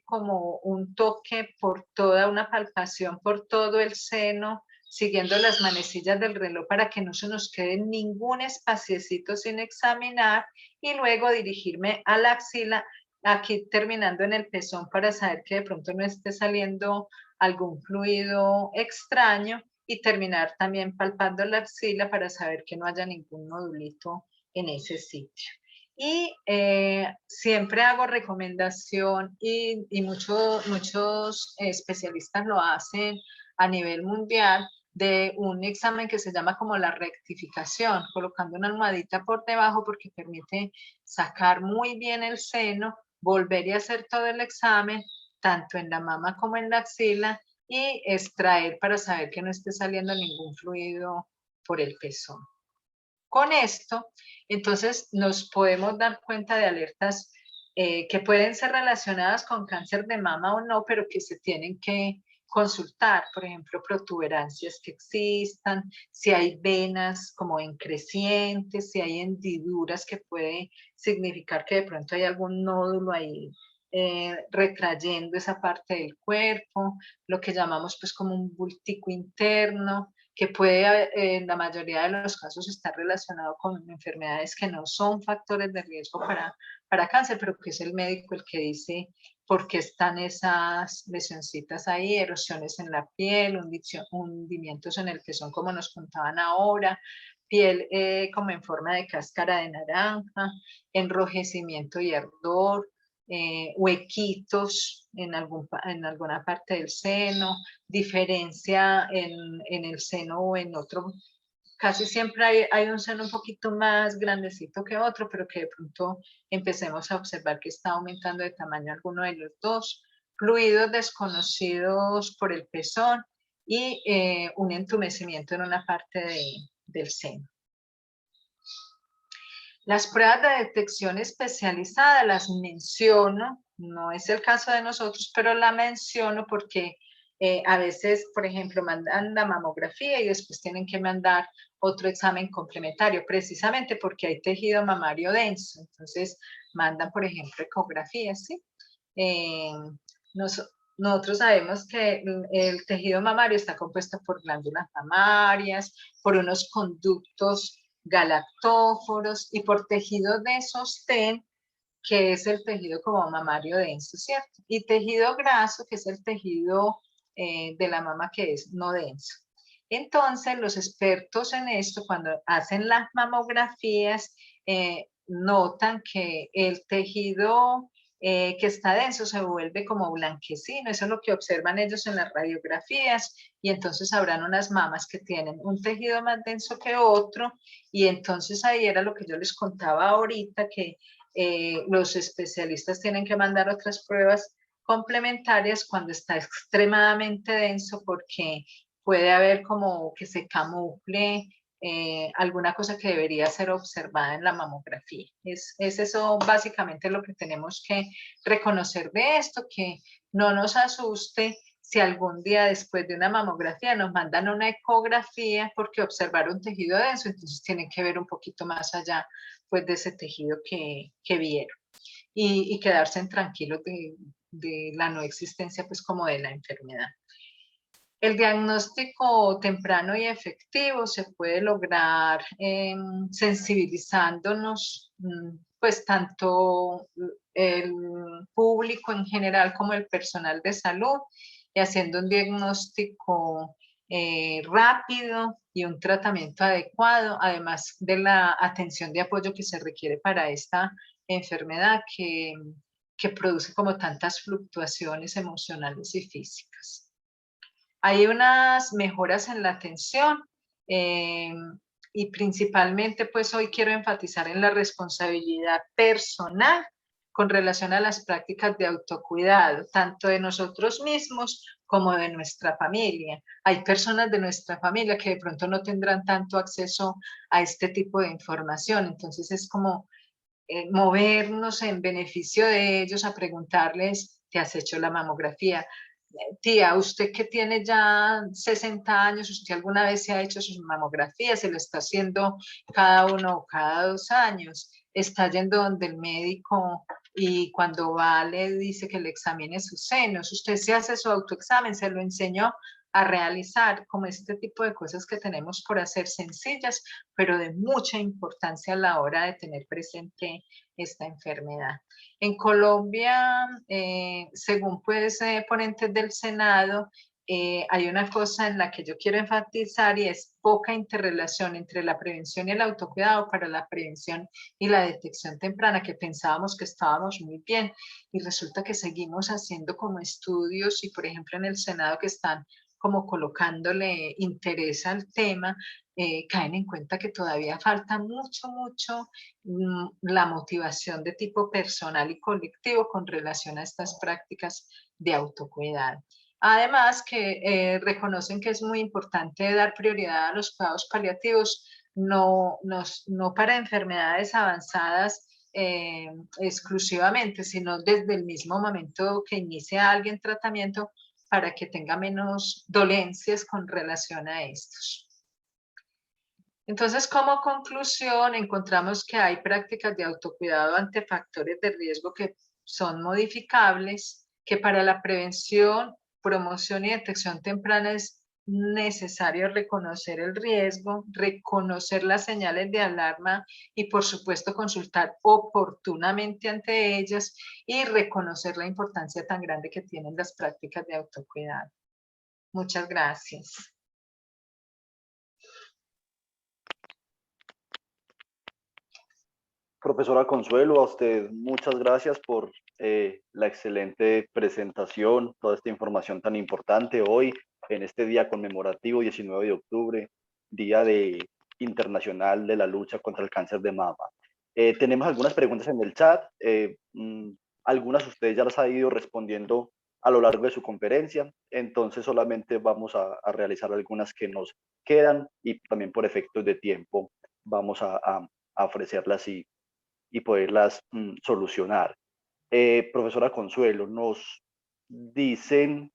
[SPEAKER 4] como un toque por toda una palpación, por todo el seno, siguiendo las manecillas del reloj para que no se nos quede ningún espaciecito sin examinar, y luego dirigirme a la axila, aquí terminando en el pezón para saber que de pronto no esté saliendo algún fluido extraño, y terminar también palpando la axila para saber que no haya ningún nodulito en ese sitio. Y siempre hago recomendación y muchos especialistas lo hacen a nivel mundial, de un examen que se llama como la rectificación, colocando una almohadita por debajo porque permite sacar muy bien el seno, volver y hacer todo el examen, tanto en la mama como en la axila, y extraer para saber que no esté saliendo ningún fluido por el pezón. Con esto, entonces, nos podemos dar cuenta de alertas que pueden ser relacionadas con cáncer de mama o no, pero que se tienen que consultar, por ejemplo, protuberancias que existan, si hay venas como en crecientes, si hay hendiduras, que puede significar que de pronto hay algún nódulo ahí retrayendo esa parte del cuerpo, lo que llamamos pues como un bultico interno, que puede en la mayoría de los casos estar relacionado con enfermedades que no son factores de riesgo para cáncer, pero que es el médico el que dice por qué están esas lesioncitas ahí, erosiones en la piel, hundimientos en el pezón, como nos contaban ahora, piel como en forma de cáscara de naranja, enrojecimiento y ardor, huequitos en alguna parte del seno, diferencia en el seno o en otro. Casi siempre hay un seno un poquito más grandecito que otro, pero que de pronto empecemos a observar que está aumentando de tamaño alguno de los dos, fluidos desconocidos por el pezón y un entumecimiento en una parte del seno. Las pruebas de detección especializada las menciono, no es el caso de nosotros, pero la menciono porque a veces, por ejemplo, mandan la mamografía y después tienen que mandar otro examen complementario, precisamente porque hay tejido mamario denso. Entonces, mandan, por ejemplo, ecografías, ¿sí? Nosotros sabemos que el tejido mamario está compuesto por glándulas mamarias, por unos conductos galactóforos y por tejido de sostén, que es el tejido como mamario denso, ¿cierto? Y tejido graso, que es el tejido de la mama que es no denso. Entonces, los expertos en esto, cuando hacen las mamografías, notan que el tejido que está denso se vuelve como blanquecino, eso es lo que observan ellos en las radiografías, y entonces habrán unas mamas que tienen un tejido más denso que otro, y entonces ahí era lo que yo les contaba ahorita, que los especialistas tienen que mandar otras pruebas complementarias cuando está extremadamente denso, porque puede haber como que se camufle alguna cosa que debería ser observada en la mamografía. Es eso básicamente lo que tenemos que reconocer de esto, que no nos asuste si algún día después de una mamografía nos mandan una ecografía porque observaron tejido denso, entonces tienen que ver un poquito más allá pues, de ese tejido que vieron y quedarse tranquilos de la no existencia pues como de la enfermedad. El diagnóstico temprano y efectivo se puede lograr sensibilizándonos, pues tanto el público en general como el personal de salud y haciendo un diagnóstico rápido y un tratamiento adecuado, además de la atención de apoyo que se requiere para esta enfermedad que produce como tantas fluctuaciones emocionales y físicas. Hay unas mejoras en la atención y principalmente pues hoy quiero enfatizar en la responsabilidad personal con relación a las prácticas de autocuidado, tanto de nosotros mismos como de nuestra familia. Hay personas de nuestra familia que de pronto no tendrán tanto acceso a este tipo de información, entonces es como movernos en beneficio de ellos a preguntarles, ¿te has hecho la mamografía? Tía, usted que tiene ya 60 años, ¿usted alguna vez se ha hecho su mamografía? ¿Se lo está haciendo cada 1 o cada 2 años? ¿Está yendo donde el médico y cuando va le dice que le examine sus senos? ¿Usted se hace su autoexamen? ¿Se lo enseñó a realizar? Como este tipo de cosas que tenemos por hacer sencillas, pero de mucha importancia a la hora de tener presente esta enfermedad. En Colombia, según pues ponentes del Senado, hay una cosa en la que yo quiero enfatizar y es poca interrelación entre la prevención y el autocuidado para la prevención y la detección temprana, que pensábamos que estábamos muy bien y resulta que seguimos haciendo como estudios y por ejemplo en el Senado que están como colocándole interés al tema, caen en cuenta que todavía falta mucho la motivación de tipo personal y colectivo con relación a estas prácticas de autocuidado. Además que reconocen que es muy importante dar prioridad a los cuidados paliativos, no para enfermedades avanzadas exclusivamente, sino desde el mismo momento que inicia alguien tratamiento para que tenga menos dolencias con relación a estos. Entonces, como conclusión, encontramos que hay prácticas de autocuidado ante factores de riesgo que son modificables, que para la prevención, promoción y detección temprana es necesario reconocer el riesgo, reconocer las señales de alarma y, por supuesto, consultar oportunamente ante ellas y reconocer la importancia tan grande que tienen las prácticas de autocuidado. Muchas gracias.
[SPEAKER 1] Profesora Consuelo, a usted muchas gracias por la excelente presentación, toda esta información tan importante hoy, en este día conmemorativo, 19 de octubre, Día Internacional de la Lucha contra el Cáncer de Mama. Tenemos algunas preguntas en el chat, algunas ustedes ya las han ido respondiendo a lo largo de su conferencia, entonces solamente vamos a realizar algunas que nos quedan y también por efectos de tiempo vamos a ofrecerlas y poderlas solucionar. Profesora Consuelo, nos dicen,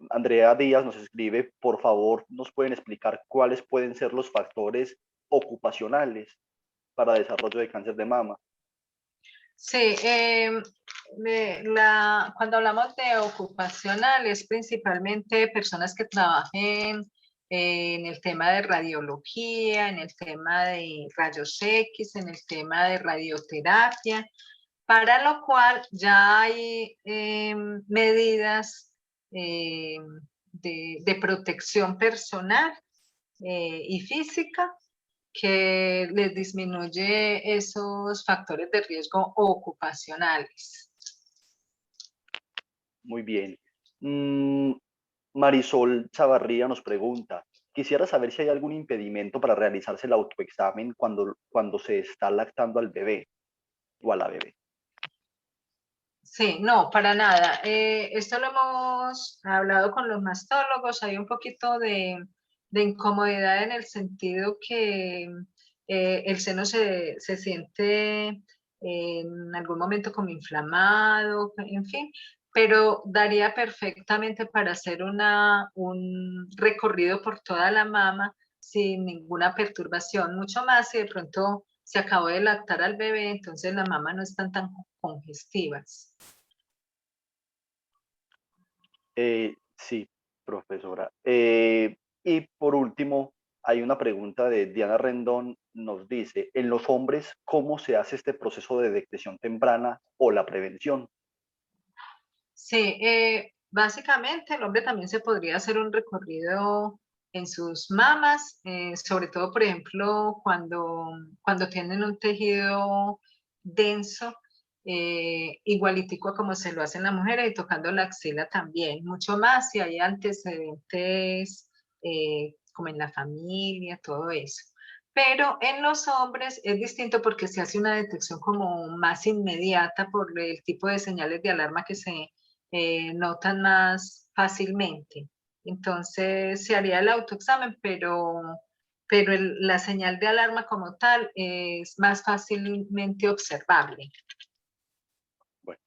[SPEAKER 1] Andrea Díaz nos escribe, por favor, nos pueden explicar cuáles pueden ser los factores ocupacionales para desarrollo de cáncer de mama.
[SPEAKER 4] Sí, cuando hablamos de ocupacionales, principalmente personas que trabajen en el tema de radiología, en el tema de rayos X, en el tema de radioterapia, para lo cual ya hay medidas de protección personal y física que les disminuye esos factores de riesgo ocupacionales.
[SPEAKER 1] Muy bien. Marisol Chavarría nos pregunta, quisiera saber si hay algún impedimento para realizarse el autoexamen cuando se está lactando al bebé o a la bebé.
[SPEAKER 4] Sí, no, para nada. Esto lo hemos hablado con los mastólogos, hay un poquito de de incomodidad en el sentido que el seno se siente en algún momento como inflamado, en fin, pero daría perfectamente para hacer un recorrido por toda la mama sin ninguna perturbación, mucho más si de pronto se acabó de lactar al bebé, entonces las mamas no están tan congestivas.
[SPEAKER 1] Sí, profesora. Y por último, hay una pregunta de Diana Rendón, nos dice, en los hombres, ¿cómo se hace este proceso de detección temprana o la prevención?
[SPEAKER 4] Sí, básicamente el hombre también se podría hacer un recorrido en sus mamas, sobre todo, por ejemplo, cuando tienen un tejido denso, igualitico a como se lo hacen las mujeres, y tocando la axila también, mucho más si hay antecedentes como en la familia, todo eso. Pero en los hombres es distinto porque se hace una detección como más inmediata por el tipo de señales de alarma que se notan más fácilmente. Entonces se haría el autoexamen, pero la señal de alarma como tal es más fácilmente observable.
[SPEAKER 1] Bueno,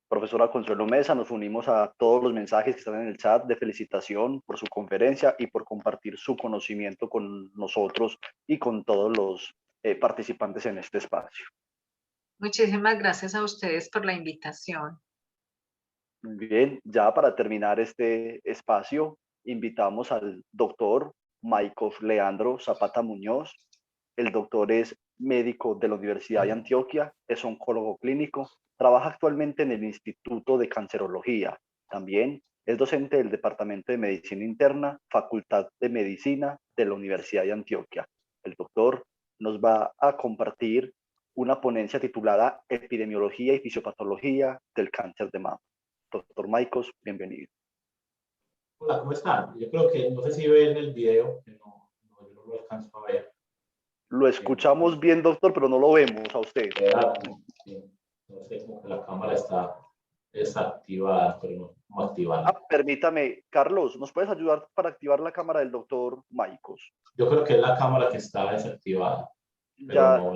[SPEAKER 1] profesora Consuelo Mesa, nos unimos a todos los mensajes que están en el chat de felicitación por su conferencia y por compartir su conocimiento con nosotros y con todos los participantes en este espacio.
[SPEAKER 4] Muchísimas gracias a ustedes por la invitación.
[SPEAKER 1] Bien, ya para terminar este espacio, invitamos al doctor Michael Leandro Zapata Muñoz. El doctor es médico de la Universidad de Antioquia, es oncólogo clínico, trabaja actualmente en el Instituto de Cancerología. También es docente del Departamento de Medicina Interna, Facultad de Medicina de la Universidad de Antioquia. El doctor nos va a compartir una ponencia titulada Epidemiología y Fisiopatología del Cáncer de Mama. Doctor Maicos, bienvenido.
[SPEAKER 5] Hola, ¿cómo están? Yo creo que, no sé si ven el video, que yo no lo alcanzo a ver.
[SPEAKER 1] Lo escuchamos bien, doctor, pero no lo vemos a usted.
[SPEAKER 5] No sé, como que la cámara está desactivada, pero no activada.
[SPEAKER 1] Permítame, Carlos, ¿nos puedes ayudar para activar la cámara del doctor Maicos?
[SPEAKER 5] Yo creo que es la cámara que está desactivada, pero
[SPEAKER 1] Ya,
[SPEAKER 5] no.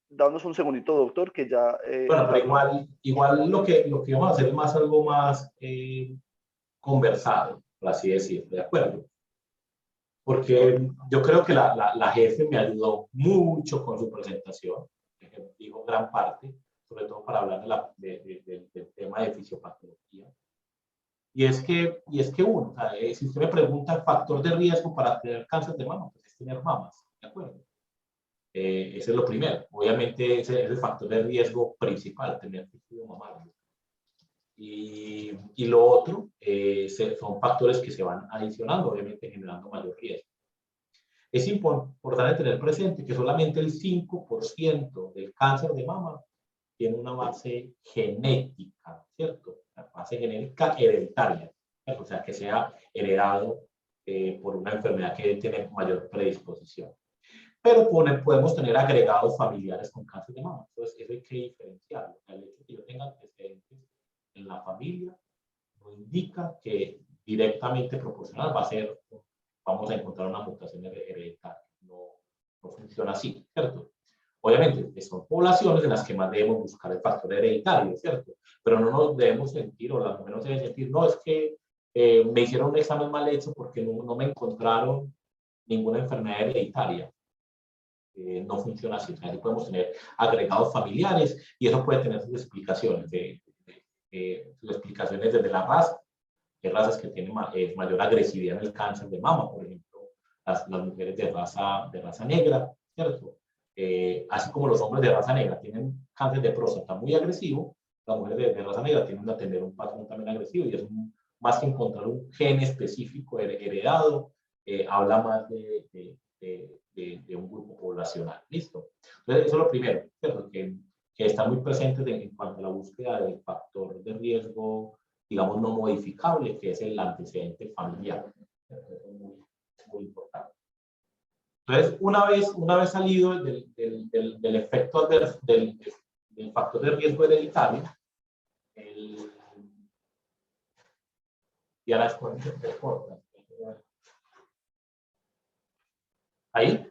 [SPEAKER 1] danos un segundito, doctor, que ya...
[SPEAKER 5] Bueno, pero igual lo que vamos a hacer es más algo más conversado, por así decirlo, ¿de acuerdo? Porque yo creo que la jefe me ayudó mucho con su presentación, dijo gran parte, sobre todo para hablar del tema de fisiopatología. Y es que uno, o sea, si usted me pregunta el factor de riesgo para tener cáncer de mama, pues es tener mamas, ¿de acuerdo? Ese es lo primero. Obviamente ese es el factor de riesgo principal, tener tejido mamario. Y lo otro son factores que se van adicionando, obviamente generando mayor riesgo. Es importante tener presente que solamente el 5% del cáncer de mama tiene una base genética, ¿cierto? La base genética hereditaria, ¿cierto? O sea, que sea heredado por una enfermedad que tiene mayor predisposición. Pero podemos tener agregados familiares con cáncer de mama. Entonces, eso hay que diferenciarlo. El hecho de que yo tenga antecedentes en la familia no indica que directamente proporcional vamos a encontrar una mutación hereditaria. No funciona así, ¿cierto? Obviamente, son poblaciones en las que más debemos buscar el factor hereditario, ¿cierto? Pero no nos debemos sentir, o las mujeres no se deben sentir, no, es que me hicieron un examen mal hecho porque no me encontraron ninguna enfermedad hereditaria. No funciona así. Así podemos tener agregados familiares y eso puede tener sus explicaciones, sus explicaciones desde la raza. Hay razas que tienen mayor agresividad en el cáncer de mama, por ejemplo, las mujeres de raza negra, ¿cierto? Así como los hombres de raza negra tienen cáncer de próstata muy agresivo, las mujeres de raza negra tienden a tener un patrón también agresivo y es más que encontrar un gen específico heredado, habla más de un grupo poblacional. ¿Listo? Entonces, eso es lo primero, ¿cierto? Que está muy presente en cuanto a la búsqueda del factor de riesgo, digamos, no modificable, que es el antecedente familiar. Eso es muy importante. Entonces, una vez salido del efecto adverso, del factor de riesgo hereditario, y ahora es corta. ¿Ahí?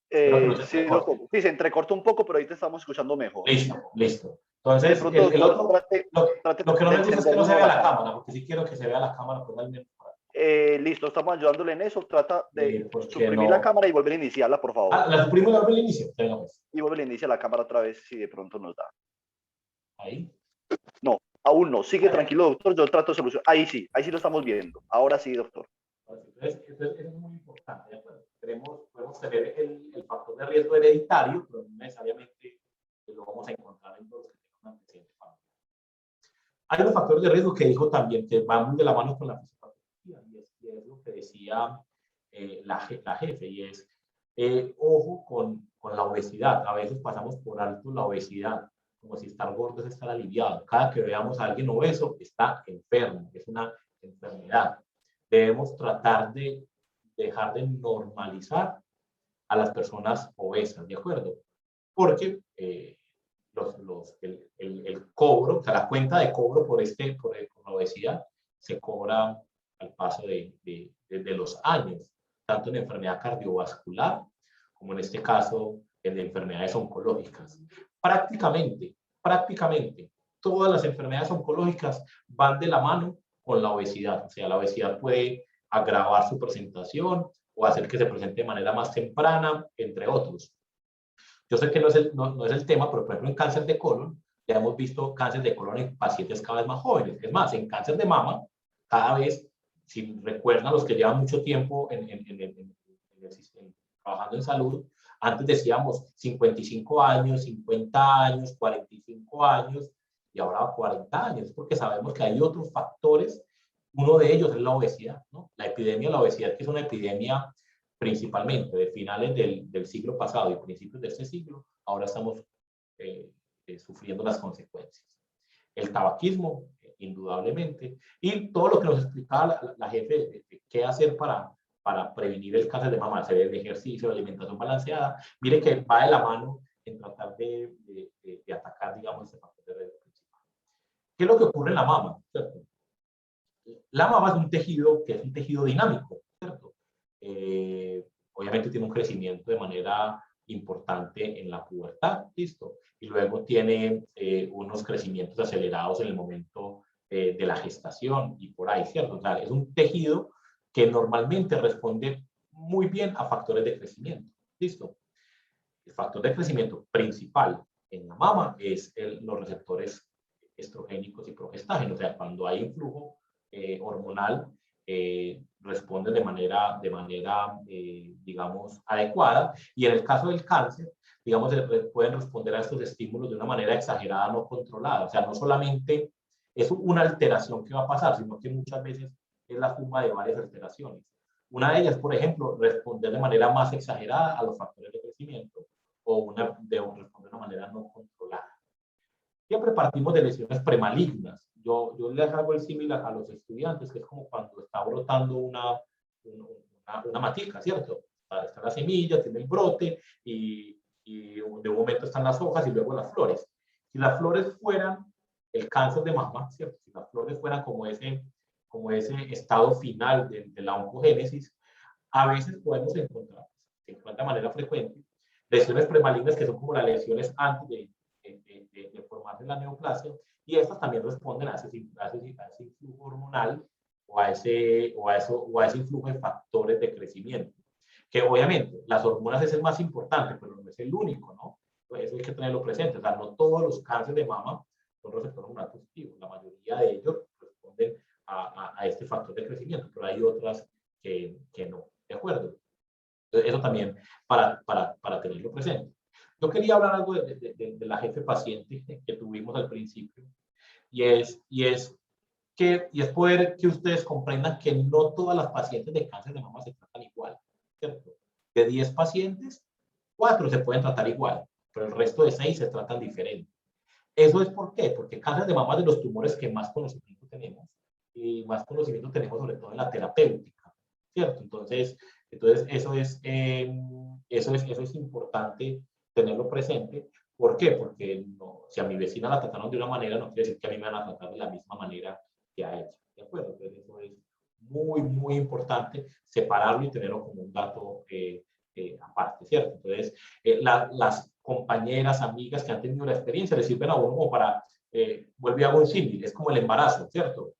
[SPEAKER 5] Espero que no se
[SPEAKER 1] Sí,
[SPEAKER 5] entrecorte.
[SPEAKER 1] doctor. Sí, se entrecorta un poco, pero ahí te estamos escuchando mejor.
[SPEAKER 5] Listo, listo.
[SPEAKER 1] De
[SPEAKER 5] Entonces,
[SPEAKER 1] pronto, doctor, trate
[SPEAKER 5] lo que no
[SPEAKER 1] de
[SPEAKER 5] me gusta es que no se
[SPEAKER 1] encendernos
[SPEAKER 5] vea
[SPEAKER 1] la
[SPEAKER 5] la
[SPEAKER 1] cámara.
[SPEAKER 5] cámara, porque sí quiero que se vea la cámara, pues al menos.
[SPEAKER 1] Listo, estamos ayudándole en eso. Trata de
[SPEAKER 5] Porque
[SPEAKER 1] suprimir la
[SPEAKER 5] no.
[SPEAKER 1] cámara y volver a iniciarla, por favor.
[SPEAKER 5] La suprimo y la abro al inicio. Venga, pues.
[SPEAKER 1] Y vuelve a iniciar la cámara otra vez si de pronto nos da.
[SPEAKER 5] Ahí.
[SPEAKER 1] No, aún no. Sigue tranquilo, doctor. Yo trato de solucionar. Ahí sí lo estamos viendo. Ahora sí, doctor.
[SPEAKER 5] Entonces, eso es muy importante, ¿de acuerdo? Podemos tener el factor de riesgo hereditario, pero no necesariamente lo vamos a encontrar en los que tengan una antecedente familiar. Hay unos factores de riesgo que dijo también, que van muy de la mano con la fisiopatología, y es lo que decía la jefe, y es, ojo con la obesidad. A veces pasamos por alto la obesidad, como si estar gordo es estar aliviado. Cada que veamos a alguien obeso, está enfermo, es una enfermedad. Debemos tratar de dejar de normalizar a las personas obesas, ¿de acuerdo? Porque el cobro, o sea, la cuenta de cobro por la obesidad se cobra al paso de los años, tanto en enfermedad cardiovascular como en este caso en enfermedades oncológicas. Prácticamente, todas las enfermedades oncológicas van de la mano con la obesidad. O sea, la obesidad puede agravar su presentación o hacer que se presente de manera más temprana, entre otros. Yo sé que no es el tema, pero por ejemplo en cáncer de colon, ya hemos visto cáncer de colon en pacientes cada vez más jóvenes. Es más, en cáncer de mama, cada vez, si recuerdan los que llevan mucho tiempo en el sistema, trabajando en salud, antes decíamos 55 años, 50 años, 45 años, y ahora 40 años, porque sabemos que hay otros factores. Uno de ellos es la obesidad, ¿no? La epidemia de la obesidad, que es una epidemia principalmente de finales del siglo pasado y principios de este siglo, ahora estamos sufriendo las consecuencias. El tabaquismo, indudablemente, y todo lo que nos explicaba la jefe de qué hacer para prevenir el cáncer de mama, hacer el ejercicio, la alimentación balanceada, mire que va de la mano en tratar de atacar, digamos, ese factor de riesgo principal. ¿Qué es lo que ocurre en la mama? ¿Cierto? La mama es un tejido que es un tejido dinámico, ¿cierto? Obviamente tiene un crecimiento de manera importante en la pubertad, ¿listo? Y luego tiene unos crecimientos acelerados en el momento de la gestación y por ahí, ¿cierto? O sea, es un tejido que normalmente responde muy bien a factores de crecimiento, ¿listo? El factor de crecimiento principal en la mama es los receptores estrogénicos y progestágenos, o sea, cuando hay influjo hormonal, responden de manera digamos, adecuada. Y en el caso del cáncer, digamos, pueden responder a estos estímulos de una manera exagerada, no controlada. O sea, no solamente es una alteración que va a pasar, sino que muchas veces es la suma de varias alteraciones. Una de ellas, por ejemplo, responder de manera más exagerada a los factores de crecimiento o responder de una manera no controlada. Siempre partimos de lesiones premalignas. Yo les hago el símil a los estudiantes, que es como cuando está brotando una matica, ¿cierto? Está la semilla, tiene el brote y de un momento están las hojas y luego las flores. Si las flores fueran el cáncer de mama, ¿cierto? Si las flores fueran como ese estado final de la oncogénesis, a veces podemos encontrar, se encuentra de manera frecuente, lesiones premalignas que son como las lesiones antes de formarse la neoplasia, y estas también responden a ese influjo hormonal o a ese influjo de factores de crecimiento. Que obviamente las hormonas es el más importante, pero no es el único, ¿no? Eso hay que tenerlo presente. O sea, no todos los cánceres de mama son receptor hormonal positivo. La mayoría de ellos responden a este factor de crecimiento, pero hay otras que no. ¿De acuerdo? Entonces, eso también para tenerlo presente. Yo quería hablar algo de la jefe paciente que tuvimos al principio, y es poder que ustedes comprendan que no todas las pacientes de cáncer de mama se tratan igual, ¿cierto? De 10 pacientes, 4 se pueden tratar igual, pero el resto de 6 se tratan diferente. ¿Eso es por qué? Porque cáncer de mama es de los tumores que más conocimiento tenemos, y más conocimiento tenemos sobre todo en la terapéutica, ¿cierto? Entonces eso es importante tenerlo presente. ¿Por qué? Porque si a mi vecina la trataron de una manera, no quiere decir que a mí me van a tratar de la misma manera que a ella. ¿De acuerdo? Entonces eso es muy, muy importante separarlo y tenerlo como un dato aparte, ¿cierto? Entonces, las compañeras, amigas que han tenido la experiencia les sirven a uno como para, vuelve a un símil, es como el embarazo, ¿cierto?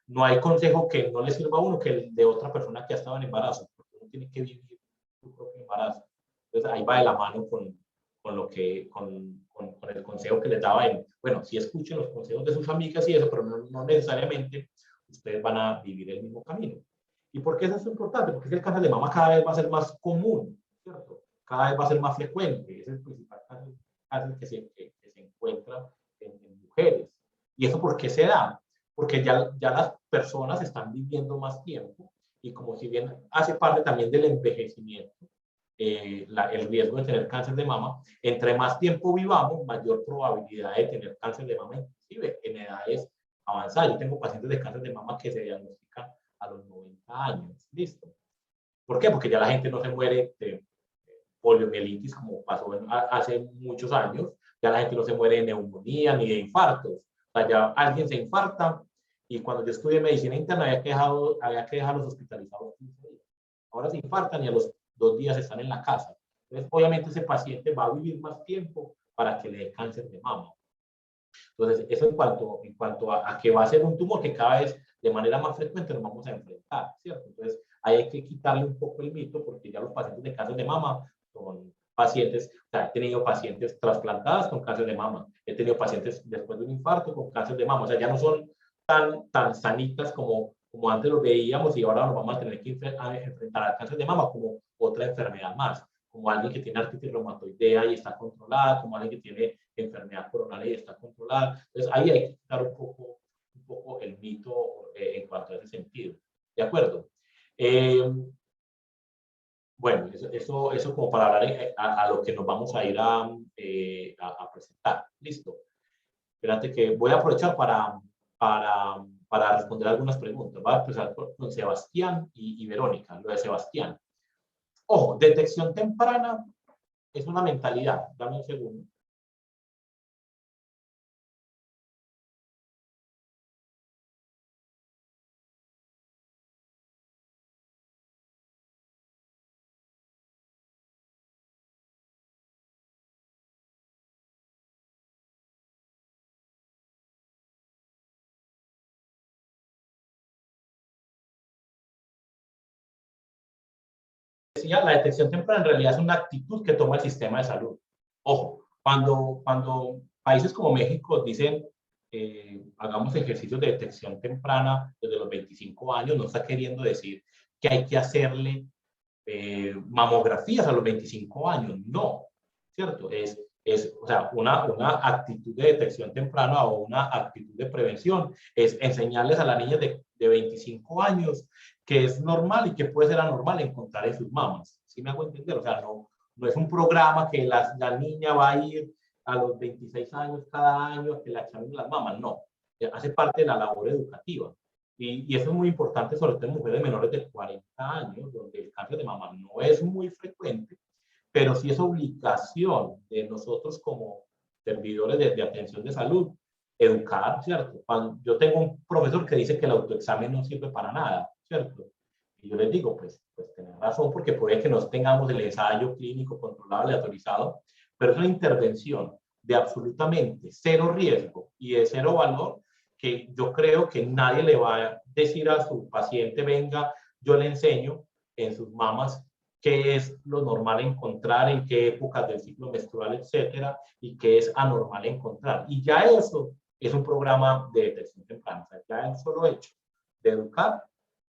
[SPEAKER 5] No hay consejo que no le sirva a uno que el de otra persona que ha estado en embarazo, porque uno tiene que vivir su propio embarazo. Entonces, ahí va de la mano con el consejo que les daba en, bueno, sí escuchen los consejos de sus amigas y eso, pero no necesariamente ustedes van a vivir el mismo camino. ¿Y por qué eso es importante? Porque el cáncer de mama cada vez va a ser más común, ¿cierto? Cada vez va a ser más frecuente. Es el principal cáncer que se encuentra en mujeres. ¿Y eso por qué se da? Porque ya las personas están viviendo más tiempo y como si bien hace parte también del envejecimiento, el riesgo de tener cáncer de mama, entre más tiempo vivamos, mayor probabilidad de tener cáncer de mama, inclusive en edades avanzadas. Yo tengo pacientes de cáncer de mama que se diagnostican a los 90 años. ¿Listo? ¿Por qué? Porque ya la gente no se muere de poliomielitis como pasó hace muchos años. Ya la gente no se muere de neumonía ni de infartos. O sea, ya alguien se infarta y cuando yo estudié medicina interna había que dejarlos hospitalizados 15 días. Ahora se infartan y a los 2 días están en la casa. Entonces, obviamente ese paciente va a vivir más tiempo para que le dé cáncer de mama. Entonces, eso en cuanto a que va a ser un tumor que cada vez de manera más frecuente nos vamos a enfrentar, ¿cierto? Entonces, ahí hay que quitarle un poco el mito porque ya los pacientes de cáncer de mama son pacientes, o sea, he tenido pacientes trasplantadas con cáncer de mama, he tenido pacientes después de un infarto con cáncer de mama, o sea, ya no son tan sanitas como antes lo veíamos y ahora nos vamos a tener que enfrentar al cáncer de mama como otra enfermedad más, como alguien que tiene artritis reumatoidea y está controlada, como alguien que tiene enfermedad coronaria y está controlada. Entonces, ahí hay que quitar un poco el mito en cuanto a ese sentido. ¿De acuerdo? Bueno, eso como para hablar a lo que nos vamos a ir a presentar. Listo. Espérate que voy a aprovechar para responder algunas preguntas. Voy a empezar con Sebastián y Verónica. Lo de Sebastián. Ojo, detección temprana es una mentalidad. Dame un segundo. Decía, la detección temprana en realidad es una actitud que toma el sistema de salud. Ojo, cuando países como México dicen hagamos ejercicios de detección temprana desde los 25 años, no está queriendo decir que hay que hacerle mamografías a los 25 años, no, ¿cierto? O sea, una actitud de detección temprana o una actitud de prevención es enseñarles a las niñas de 25 años que es normal y que puede ser anormal encontrar en sus mamas. ¿Sí me hago entender? O sea, no es un programa que la niña va a ir a los 26 años cada año a que la examinen las mamas. No, hace parte de la labor educativa. Y eso es muy importante, sobre todo en mujeres menores de 40 años, donde el cáncer de mama no es muy frecuente, pero sí es obligación de nosotros como servidores de atención de salud educar, ¿cierto? Yo tengo un profesor que dice que el autoexamen no sirve para nada, ¿cierto? Y yo les digo, pues tenés razón, porque puede que no tengamos el ensayo clínico controlado, aleatorizado, pero es una intervención de absolutamente cero riesgo y de cero valor que yo creo que nadie le va a decir a su paciente, venga, yo le enseño en sus mamas qué es lo normal encontrar, en qué épocas del ciclo menstrual, etcétera, y qué es anormal encontrar. Y ya eso es un programa de detección temprana. O sea, ya el solo hecho de educar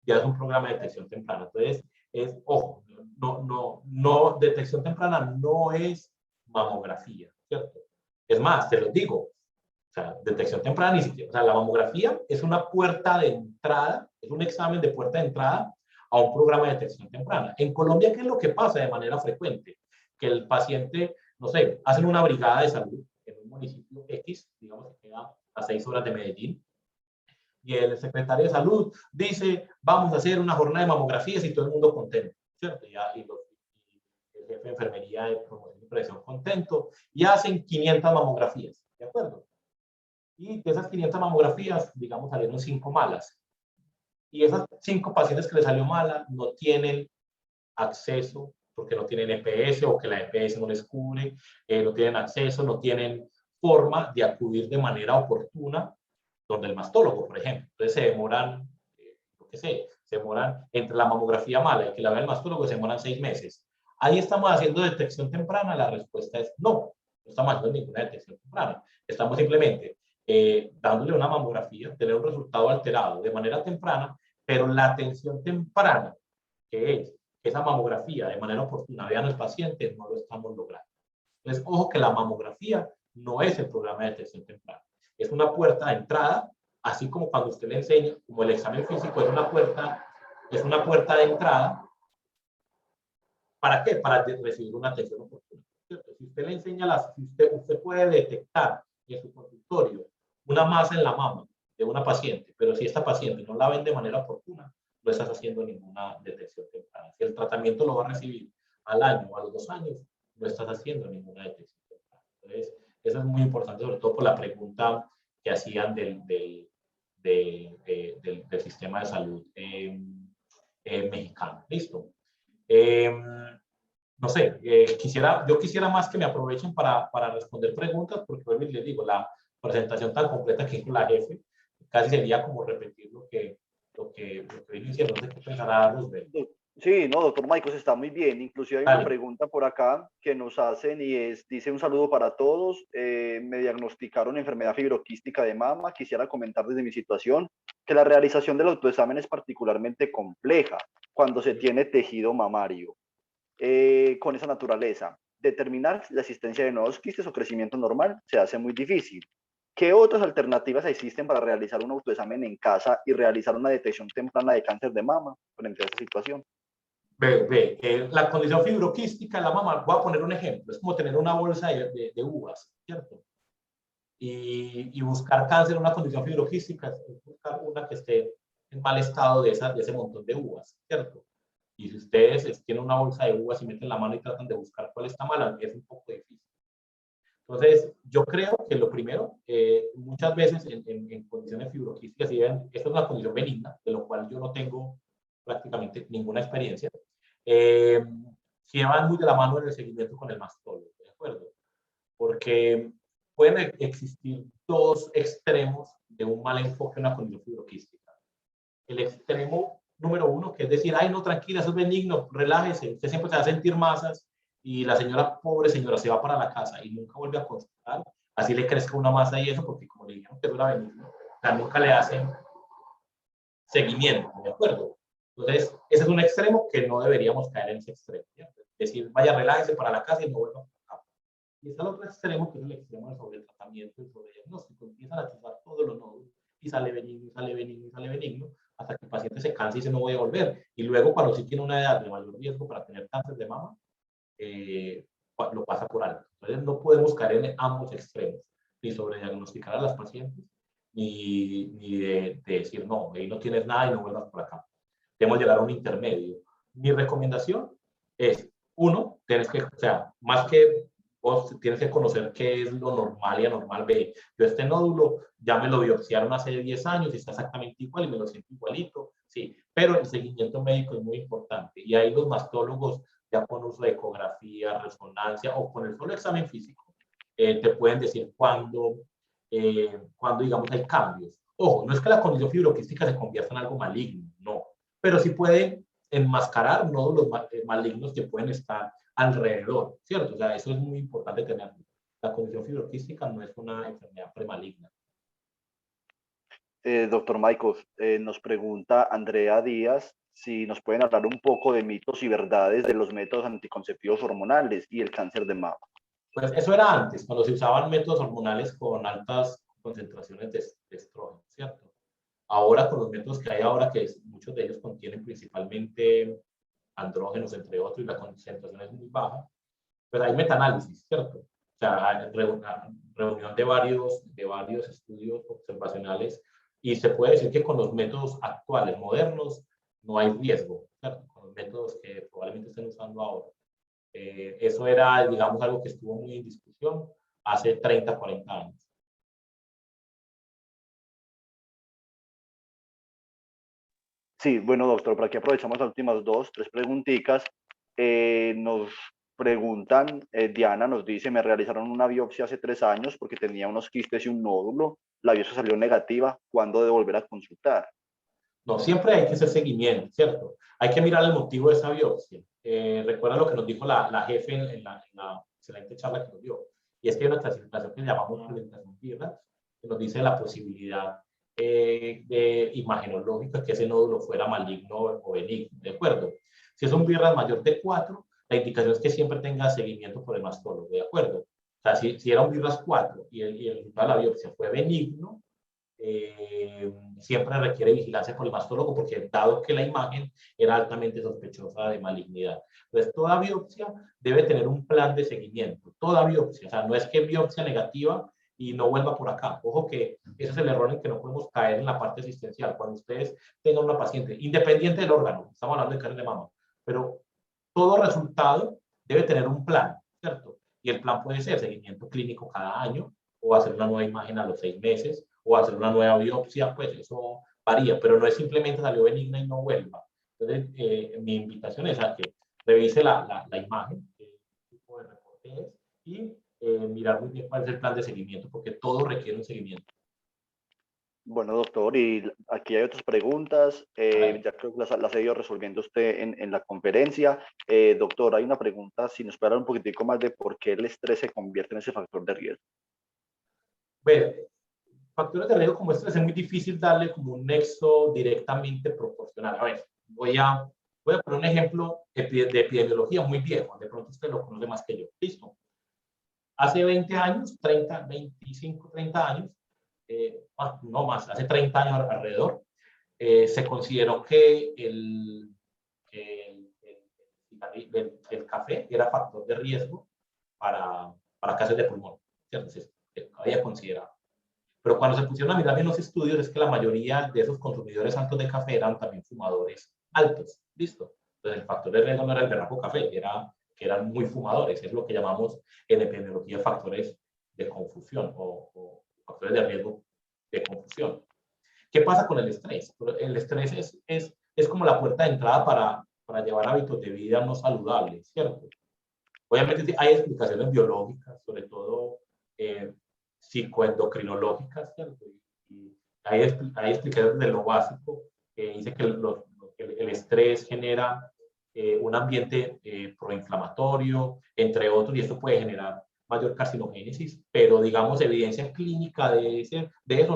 [SPEAKER 5] ya es un programa de detección temprana. Entonces, ojo, no, detección temprana no es mamografía, ¿cierto? Es más, te lo digo, o sea, detección temprana, ni siquiera, o sea, la mamografía es una puerta de entrada, es un examen de puerta de entrada a un programa de detección temprana. En Colombia, ¿qué es lo que pasa de manera frecuente? Que el paciente, no sé, hacen una brigada de salud en un municipio X, digamos que queda a 6 horas de Medellín, y el secretario de salud dice, vamos a hacer una jornada de mamografías y todo el mundo contento, ¿cierto? Y el jefe de enfermería de promoción y prevención contento, y hacen 500 mamografías, ¿de acuerdo? Y de esas 500 mamografías, digamos, salieron 5 malas. Y esas 5 pacientes que les salió mala no tienen acceso porque no tienen EPS o que la EPS no les cubre, no tienen acceso, no tienen forma de acudir de manera oportuna donde el mastólogo, por ejemplo. Entonces se demoran, lo que sé, se demoran entre la mamografía mala y que la vea el mastólogo, se demoran 6 meses. Ahí estamos haciendo detección temprana, la respuesta es no, no estamos haciendo ninguna detección temprana. Estamos simplemente dándole una mamografía, tener un resultado alterado de manera temprana, pero la atención temprana, que es esa mamografía de manera oportuna vean al paciente, no lo estamos logrando. Entonces, ojo que la mamografía no es el programa de detección temprana. Es una puerta de entrada, así como cuando usted le enseña, como el examen físico es una puerta de entrada. ¿Para qué? Para recibir una atención oportuna. ¿Cierto? Si usted le enseña usted puede detectar en su consultorio una masa en la mama de una paciente, pero si esta paciente no la ven de manera oportuna, no estás haciendo ninguna detección temprana. Si el tratamiento lo va a recibir al año o a los 2 años, no estás haciendo ninguna detección temprana. Entonces, eso es muy importante, sobre todo por la pregunta que hacían del sistema de salud mexicano. ¿Listo? No sé, yo quisiera más que me aprovechen para responder preguntas, porque hoy les digo, la presentación tan completa que hizo la jefe, casi sería como repetir lo que vino diciendo. No sé qué pensará Roosevelt.
[SPEAKER 1] Sí, no, doctor Maicos, está muy bien. Inclusive hay una
[SPEAKER 5] Dale.
[SPEAKER 1] pregunta por acá que nos hacen y dice un saludo para todos. Me diagnosticaron enfermedad fibroquística de mama. Quisiera comentar desde mi situación que la realización del autoexamen es particularmente compleja cuando se tiene tejido mamario con esa naturaleza. Determinar la existencia de nuevos quistes o crecimiento normal se hace muy difícil. ¿Qué otras alternativas existen para realizar un autoexamen en casa y realizar una detección temprana de cáncer de mama frente a esta situación?
[SPEAKER 5] La condición fibroquística de la mama, voy a poner un ejemplo, es como tener una bolsa de uvas, ¿cierto? Y buscar cáncer en una condición fibroquística es buscar una que esté en mal estado de ese montón de uvas, ¿cierto? Y si ustedes tienen una bolsa de uvas y meten la mano y tratan de buscar cuál está mala, es un poco difícil. Entonces, yo creo que lo primero, muchas veces en condiciones fibroquísticas, si ven, esta es una condición benigna, de lo cual yo no tengo prácticamente ninguna experiencia, si van muy de la mano en el seguimiento con el mastólogo, ¿de acuerdo? Porque pueden existir 2 extremos de un mal enfoque en una condición fibroquística. El extremo número 1, que es decir, ay, no, tranquila, eso es benigno, relájese, usted siempre se va a sentir masas y la señora, pobre señora, se va para la casa y nunca vuelve a consultar, así le crezca una masa y eso, porque como le dijeron que era benigno, o sea, nunca le hacen seguimiento, ¿de acuerdo? Entonces, ese es un extremo que no deberíamos caer en ese extremo, ¿cierto? Es decir, vaya, relájese para la casa y no vuelva a consultar. Y está el otro extremo, que es el extremo de sobretratamiento y sobrediagnóstico. Empiezan a chuzar todos los nódulos y sale benigno, sale benigno, sale benigno, hasta que el paciente se cansa y dice no voy a volver. Y luego, cuando sí tiene una edad de mayor riesgo para tener cáncer de mama, lo pasa por alto. Entonces, no podemos caer en ambos extremos, ni sobrediagnosticar a las pacientes, ni de decir no, ahí no tienes nada y no vuelvas por acá. Debemos llegar a un intermedio. Mi recomendación es, uno, tienes que, o sea, más que vos tienes que conocer qué es lo normal y anormal. Ve, yo este nódulo ya me lo biopsiaron hace 10 años y está exactamente igual y me lo siento igualito, sí, pero el seguimiento médico es muy importante y ahí los mastólogos ya con uso de ecografía, resonancia o con el solo examen físico te pueden decir cuándo, digamos, hay cambios. Ojo, no es que la condición fibroquística se convierta en algo maligno, no, pero sí puede enmascarar nódulos malignos que pueden estar alrededor, ¿cierto? O sea, eso es muy importante tenerlo. La condición fibroquística no es una enfermedad premaligna.
[SPEAKER 1] Doctor Maicos, nos pregunta Andrea Díaz si nos pueden hablar un poco de mitos y verdades de los métodos anticonceptivos hormonales y el cáncer de mama.
[SPEAKER 5] Pues eso era antes, cuando se usaban métodos hormonales con altas concentraciones de estrógeno, ¿cierto? Ahora, con los métodos que hay ahora, que muchos de ellos contienen principalmente andrógenos, entre otros, y la concentración es muy baja, pero hay metaanálisis, ¿cierto? O sea, hay reunión de varios estudios observacionales y se puede decir que con los métodos actuales, modernos, no hay riesgo, ¿cierto? Con los métodos que probablemente estén usando ahora. Eso era, digamos, algo que estuvo muy en discusión hace 30, 40 años.
[SPEAKER 1] Sí, bueno, doctor, por aquí aprovechamos las últimas 2, 3 preguntitas. nos preguntan, Diana nos dice, me realizaron una biopsia hace 3 años porque tenía unos quistes y un nódulo, la biopsia salió negativa, ¿cuándo debo volver a consultar?
[SPEAKER 5] No, siempre hay que hacer seguimiento, ¿cierto? Hay que mirar el motivo de esa biopsia. Recuerda lo que nos dijo la jefe en la excelente charla que nos dio. Y es que hay una clasificación que llamamos presentación BIRRAS, que nos dice la posibilidad de imagenológica que ese nódulo fuera maligno o benigno, ¿de acuerdo? Si es un BIRRAS mayor de 4, la indicación es que siempre tenga seguimiento por el mastólogo, ¿de acuerdo? O sea, si era un BIRRAS 4 y el resultado de la biopsia fue benigno, siempre requiere vigilancia por el mastólogo porque dado que la imagen era altamente sospechosa de malignidad. Entonces, toda biopsia debe tener un plan de seguimiento, toda biopsia, o sea, no es que biopsia negativa y no vuelva por acá. Ojo que ese es el error en que no podemos caer en la parte asistencial. Cuando ustedes tengan una paciente, independiente del órgano, estamos hablando de cáncer de mama, pero todo resultado debe tener un plan, ¿cierto? Y el plan puede ser seguimiento clínico cada año o hacer una nueva imagen a los 6 meses o hacer una nueva biopsia, pues eso varía, pero no es simplemente salió benigna y no vuelva. Entonces, mi invitación es a que revise la imagen, qué tipo de reporte es, y mirar muy bien cuál es el plan de seguimiento, porque todo requiere un seguimiento.
[SPEAKER 1] Bueno, doctor, y aquí hay otras preguntas, ya creo que las ha ido resolviendo usted en la conferencia. Doctor, hay una pregunta, si nos puede hablar un poquitico más de por qué el estrés se convierte en ese factor de riesgo.
[SPEAKER 5] Bueno, factores de riesgo como estos es muy difícil darle como un nexo directamente proporcional. A ver, voy a poner un ejemplo de epidemiología muy viejo, de pronto usted lo conoce más que yo. Listo. Hace 20 años, 30, 25, 30 años, no más, hace 30 años alrededor, se consideró que el café era factor de riesgo para cáncer de pulmón. Entonces, había considerado. Pero cuando se pusieron a mirar bien los estudios, es que la mayoría de esos consumidores altos de café eran también fumadores altos. ¿Listo? Entonces, el factor de riesgo no era el berraco café, era que eran muy fumadores. Es lo que llamamos en epidemiología factores de confusión o factores de riesgo de confusión. ¿Qué pasa con el estrés? El estrés es como la puerta de entrada para llevar hábitos de vida no saludables, ¿cierto? Obviamente hay explicaciones biológicas, sobre todo psicoendocrinológicas, ¿cierto? Y hay explicaciones de lo básico que dice que el estrés genera un ambiente proinflamatorio, entre otros, y esto puede generar mayor carcinogénesis, pero digamos evidencia clínica de eso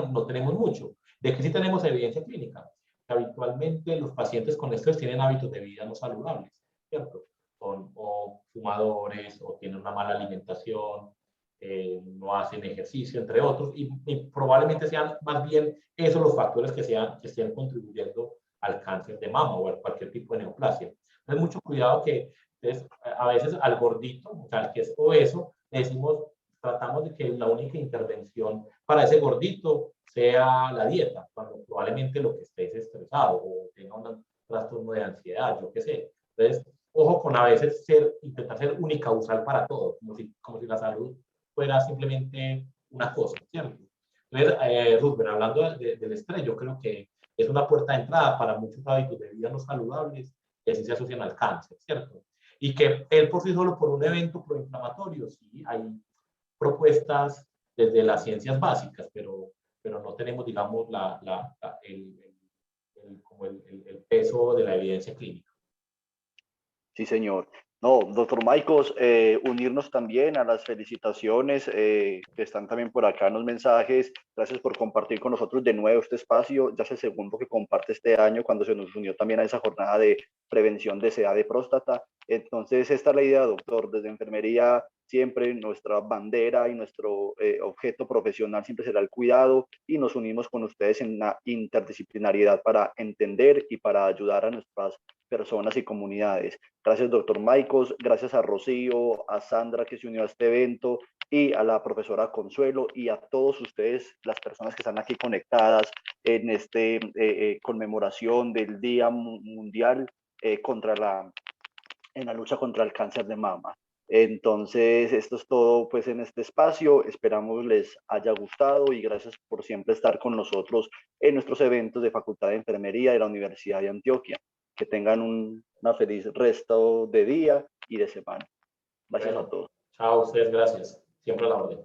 [SPEAKER 5] no tenemos mucho. ¿De qué sí tenemos evidencia clínica? Que habitualmente los pacientes con estrés tienen hábitos de vida no saludables, ¿cierto? O fumadores, o tienen una mala alimentación, no hacen ejercicio, entre otros, y probablemente sean más bien esos los factores que estén contribuyendo al cáncer de mama o a cualquier tipo de neoplasia. Entonces, mucho cuidado que entonces, a veces al gordito, o sea, al que es obeso, le decimos, tratamos de que la única intervención para ese gordito sea la dieta, cuando probablemente lo que esté es estresado o tenga un trastorno de ansiedad, yo qué sé. Entonces, ojo con a veces intentar ser unicausal para todo, como si la salud fuera simplemente una cosa, ¿cierto? Entonces, Ruth, hablando del estrés, yo creo que es una puerta de entrada para muchos hábitos de vida no saludables que así se asocian al cáncer, ¿cierto? Y que él por sí solo, por un evento proinflamatorio, sí, hay propuestas desde las ciencias básicas, pero no tenemos, digamos, el peso de la evidencia clínica.
[SPEAKER 1] Sí, señor. No, doctor Maicos, unirnos también a las felicitaciones que están también por acá en los mensajes. Gracias por compartir con nosotros de nuevo este espacio. Ya es el segundo que comparte este año cuando se nos unió también a esa jornada de prevención de SEA de próstata. Entonces, esta es la idea, doctor. Desde enfermería, siempre nuestra bandera y nuestro objeto profesional siempre será el cuidado y nos unimos con ustedes en la interdisciplinariedad para entender y para ayudar a nuestras personas y comunidades. Gracias, doctor Maicos, gracias a Rocío, a Sandra que se unió a este evento y a la profesora Consuelo y a todos ustedes, las personas que están aquí conectadas en esta conmemoración del Día Mundial en la lucha contra el cáncer de mama. Entonces, esto es todo pues en este espacio. Esperamos les haya gustado y gracias por siempre estar con nosotros en nuestros eventos de Facultad de Enfermería de la Universidad de Antioquia. Que tengan una feliz resto de día y de semana. Gracias
[SPEAKER 5] Bueno,
[SPEAKER 1] a todos.
[SPEAKER 5] chao, ustedes, gracias. Siempre a la orden.